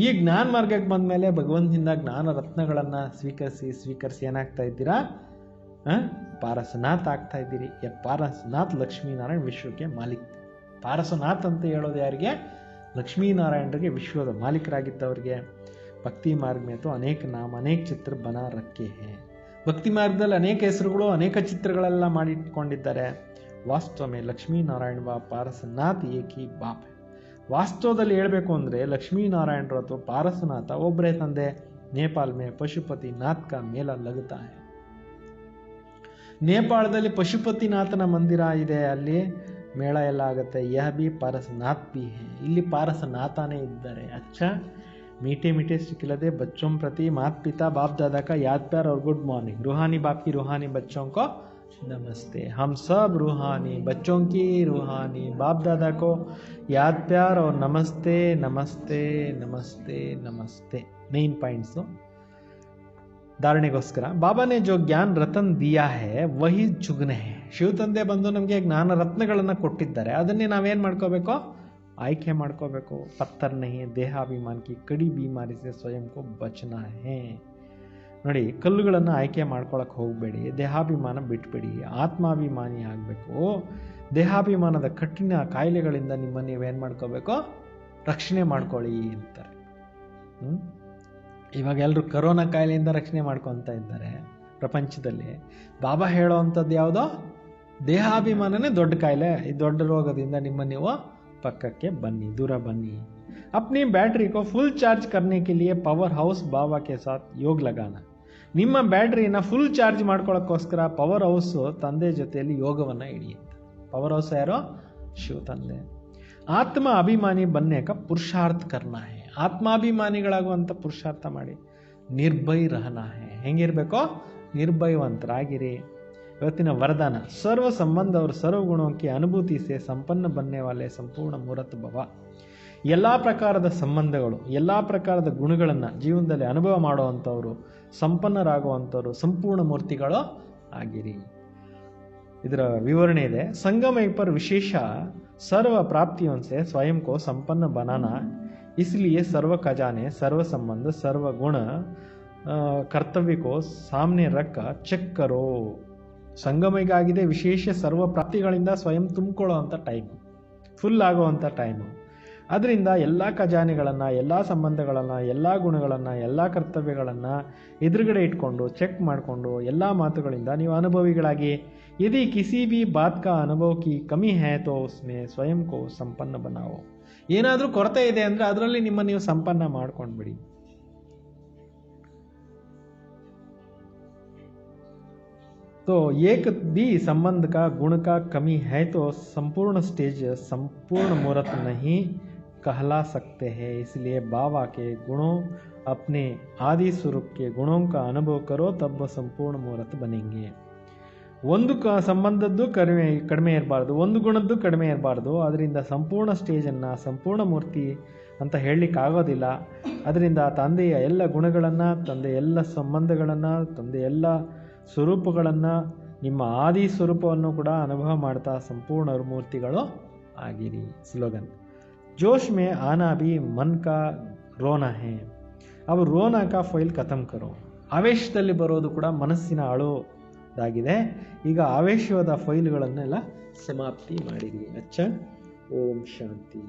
ಈ ಜ್ಞಾನ ಮಾರ್ಗಕ್ಕೆ ಬಂದ ಮೇಲೆ ಭಗವಂತನಿಂದ ಜ್ಞಾನ ರತ್ನಗಳನ್ನು ಸ್ವೀಕರಿಸಿ ಏನಾಗ್ತಾ ಇದ್ದೀರಾ? ಪಾರಸನಾಥ್ ಆಗ್ತಾ ಇದ್ದೀರಿ. ಪಾರಸನಾಥ್ ಲಕ್ಷ್ಮೀನಾರಾಯಣ ವಿಶ್ವಕ್ಕೆ ಮಾಲೀಕ್. ಪಾರಸನಾಥ್ ಅಂತ ಹೇಳೋದು ಯಾರಿಗೆ? ಲಕ್ಷ್ಮೀನಾರಾಯಣರಿಗೆ, ವಿಶ್ವದ ಮಾಲೀಕರಾಗಿದ್ದವರಿಗೆ. ಭಕ್ತಿ ಮಾರ್ಗ में तो अनेक नाम अनेक ಚಿತ್ರ ಬನಾ ರखे हैं. ಭಕ್ತಿ ಮಾರ್ಗದಲ್ಲಿ ಅನೇಕ ಹೆಸರುಗಳು ಅನೇಕ ಚಿತ್ರಗಳೆಲ್ಲ ಮಾಡಿಟ್ಕೊಂಡಿದ್ದಾರೆ. ವಾಸ್ತವ में ಲಕ್ಷ್ಮೀನಾರಾಯಣ ವ ಪಾರಸನಾಥ್ ಏಕ್ ಹಿ ಬಾಪ್ है. ವಾಸ್ತವದಲ್ಲಿ ಹೇಳಬೇಕು ಅಂದರೆ ಲಕ್ಷ್ಮೀನಾರಾಯಣರು ಅಥವಾ ಪಾರಸನಾಥ ಒಬ್ಬರೇ ತಂದೆ. ನೇಪಾಳ में ಪಶುಪತಿನಾಥ का मेला लगता है. ನೇಪಾಳದಲ್ಲಿ ಪಶುಪತಿನಾಥನ ಮಂದಿರ ಇದೆ, ಅಲ್ಲಿ ಮೇಳ ಎಲ್ಲ ಆಗುತ್ತೆ. ಯಹ ಬಿ ಪಾರಸನಾಥ್ ಬಿ ಹೇ, ಇಲ್ಲಿ ಪಾರಸನಾಥನೇ ಇದ್ದಾರೆ. अच्छा मीठे मीठे सिखिलते बच्चों प्रति माता पिता बाप दादा का याद प्यार और गुड मॉर्निंग. रूहानी बाप की रूहानी बच्चों को नमस्ते. हम सब रूहानी बच्चों की रूहानी बाप दादा को याद प्यार और नमस्ते नमस्ते नमस्ते नमस्ते. मेन पॉइंट्स ಧಾರಣೆಗೋಸ್ಕರ ಬಾಬಾ ನೆ ಜೋ ಜ್ಞಾನ ರತನ್ ದಿಯಾ ಹೇ ವಹಿ ಜುಗ್ನೆ ಹೇ. ಶಿವ ತಂದೆ ಬಂದು ನಮಗೆ ಜ್ಞಾನ ರತ್ನಗಳನ್ನು ಕೊಟ್ಟಿದ್ದಾರೆ, ಅದನ್ನೇ ನಾವೇನು ಮಾಡ್ಕೋಬೇಕು, ಆಯ್ಕೆ ಮಾಡ್ಕೋಬೇಕು. ಪತ್ತರ್ ನಹಿ ದೇಹಾಭಿಮಾನ ಕಿ ಕಡಿ ಬೀಮಾರಿ ಸೆ ಸ್ವಯಂ ಕೋ ಬಚನಾ ಹೇ. ನೋಡಿ, ಕಲ್ಲುಗಳನ್ನು ಆಯ್ಕೆ ಮಾಡ್ಕೊಳಕ್ಕೆ ಹೋಗಬೇಡಿ, ದೇಹಾಭಿಮಾನ ಬಿಟ್ಬಿಡಿ, ಆತ್ಮಾಭಿಮಾನಿ ಆಗಬೇಕು. ದೇಹಾಭಿಮಾನದ ಕಠಿಣ ಕಾಯಿಲೆಗಳಿಂದ ನಿಮ್ಮನ್ನು ನೀವೇನು ಮಾಡ್ಕೋಬೇಕು, ರಕ್ಷಣೆ ಮಾಡ್ಕೊಳ್ಳಿ ಅಂತಾರೆ. ಇವಾಗ ಎಲ್ಲರೂ ಕರೋನಾ ಕಾಯಿಲೆಯಿಂದ ರಕ್ಷಣೆ ಮಾಡ್ಕೊತ ಇದ್ದಾರೆ ಪ್ರಪಂಚದಲ್ಲಿ. ಬಾಬಾ ಹೇಳೋ ಅಂಥದ್ದು ಯಾವುದೋ ದೇಹಾಭಿಮಾನನೇ ದೊಡ್ಡ ಕಾಯಿಲೆ. ಈ ದೊಡ್ಡ ರೋಗದಿಂದ ನಿಮ್ಮ ನೀವು ಪಕ್ಕಕ್ಕೆ ಬನ್ನಿ, ದೂರ ಬನ್ನಿ. अपनी बैटरी को फुल चार्ज करने के लिए पावर हाउस बाबा के साथ योग लगाना. ನಿಮ್ಮ ಬ್ಯಾಟ್ರಿನ ಫುಲ್ ಚಾರ್ಜ್ ಮಾಡ್ಕೊಳ್ಳೋಕ್ಕೋಸ್ಕರ ಪವರ್ ಹೌಸ್ ತಂದೆ ಜೊತೆಯಲ್ಲಿ ಯೋಗವನ್ನು ಹಿಡಿಯುತ್ತೆ. ಪವರ್ ಹೌಸ್ ಯಾರೋ, ಶಿವ ತಂದೆ. ಆತ್ಮ ಅಭಿಮಾನಿ ಬನ್ನೇಕ ಪುರುಷಾರ್ಥ ಕರ್ನ ಹೇ. ಆತ್ಮಾಭಿಮಾನಿಗಳಾಗುವಂಥ ಪುರುಷಾರ್ಥ ಮಾಡಿ. ನಿರ್ಭಯ ರಹನಾ ಹೇ. ಹೆಂಗಿರಬೇಕೋ, ನಿರ್ಭಯವಂತರಾಗಿರಿ. ಇವತ್ತಿನ ವರದಾನ, ಸರ್ವ ಸಂಬಂಧ और सर्व गुणों की अनुभूति से संपन्न बनने वाले संपूर्ण मूर्त भव. ಎಲ್ಲ ಪ್ರಕಾರದ ಸಂಬಂಧಗಳು, ಎಲ್ಲ ಪ್ರಕಾರದ ಗುಣಗಳನ್ನು ಜೀವನದಲ್ಲಿ ಅನುಭವ ಮಾಡುವಂಥವ್ರು, ಸಂಪನ್ನರಾಗುವಂಥವ್ರು, ಸಂಪೂರ್ಣ ಮೂರ್ತಿಗಳು ಆಗಿರಿ. ಇದರ ವಿವರಣೆ ಇದೆ. ಸಂಗಮ पर विशेष सर्व प्राप्तियों से स्वयं को संपन्न बनाना, इसलिए सर्व खजाने, सर्व संबंध, सर्व गुण कर्तव्य को सामने रख ಚೆಕ್ करो. ಸಂಗಮಿಗಾಗಿದೆ ವಿಶೇಷ ಸರ್ವ ಪ್ರಾಪ್ತಿಗಳಿಂದ ಸ್ವಯಂ ತುಂಬಿಕೊಳ್ಳೋ ಅಂಥ ಟೈಮು, ಫುಲ್ ಆಗುವಂಥ ಟೈಮು. ಅದರಿಂದ ಎಲ್ಲ ಖಜಾನೆಗಳನ್ನು, ಎಲ್ಲ ಸಂಬಂಧಗಳನ್ನು, ಎಲ್ಲ ಗುಣಗಳನ್ನು, ಎಲ್ಲ ಕರ್ತವ್ಯಗಳನ್ನು ಎದುರುಗಡೆ ಇಟ್ಕೊಂಡು ಚೆಕ್ ಮಾಡಿಕೊಂಡು ಎಲ್ಲ ಮಾತುಗಳಿಂದ ನೀವು ಅನುಭವಿಗಳಾಗಿ. ಯದಿ ಕಿಸಿ ಬಿ ಬಾತ್ ಕಾ ಅನುಭವ ಕಿ ಕಮಿ ಹೈ ತೋ ಉಸ್ಮೆ ಸ್ವಯಂ ಕೋ ಸಂಪನ್ನ ಬನಾವೋ. ಏನಾದರೂ ಕೊರತೆ ಇದೆ ಅಂದರೆ ಅದರಲ್ಲಿ ನಿಮ್ಮ ನೀವು ಸಂಪನ್ನ ಮಾಡ್ಕೊಂಡ್ಬಿಡಿ. तो एक भी संबंध का गुण का कमी है तो संपूर्ण स्टेज संपूर्ण मुहूर्त नहीं कहला सकते हैं. इसलिए बाबा के गुणों, अपने आदि स्वरूप के गुणों का अनुभव करो, तब संपूर्ण मुहूर्त बनेंगे. ಒಂದು ಸಂಬಂಧದ್ದು ಕಡಿಮೆ ಇರಬಾರ್ದು, ಒಂದು ಗುಣದ್ದು ಕಡಿಮೆ ಇರಬಾರ್ದು. ಅದರಿಂದ ಸಂಪೂರ್ಣ ಸ್ಟೇಜನ್ನು, ಸಂಪೂರ್ಣ ಮೂರ್ತಿ ಅಂತ ಹೇಳಲಿಕ್ಕಾಗೋದಿಲ್ಲ. ಅದರಿಂದ ತಂದೆಯ ಎಲ್ಲ ಗುಣಗಳನ್ನು, ತಂದೆಯ ಎಲ್ಲ ಸಂಬಂಧಗಳನ್ನು, ತಂದೆಯ ಎಲ್ಲ ಸ್ವರೂಪಗಳನ್ನು, ನಿಮ್ಮ ಆದಿ ಸ್ವರೂಪವನ್ನು ಕೂಡ ಅನುಭವ ಮಾಡ್ತಾ ಸಂಪೂರ್ಣ ಮೂರ್ತಿಗಳು ಆಗಿರಿ. ಸ್ಲೋಗನ್, जोश में आना भी मन का रोना है, अब रोना का ಫೈಲ್ ಖತಮ್ ಕರೋ. ಆವೇಶದಲ್ಲಿ ಬರೋದು ಕೂಡ ಮನಸ್ಸಿನ ಅಳೋದಾಗಿದೆ. ಈಗ ಆವೇಶವಾದ ಫೈಲ್ಗಳನ್ನೆಲ್ಲ ಸಮಾಪ್ತಿ ಮಾಡಿರಿ. ಅಚ್ಚ, ಓಂ ಶಾಂತಿ.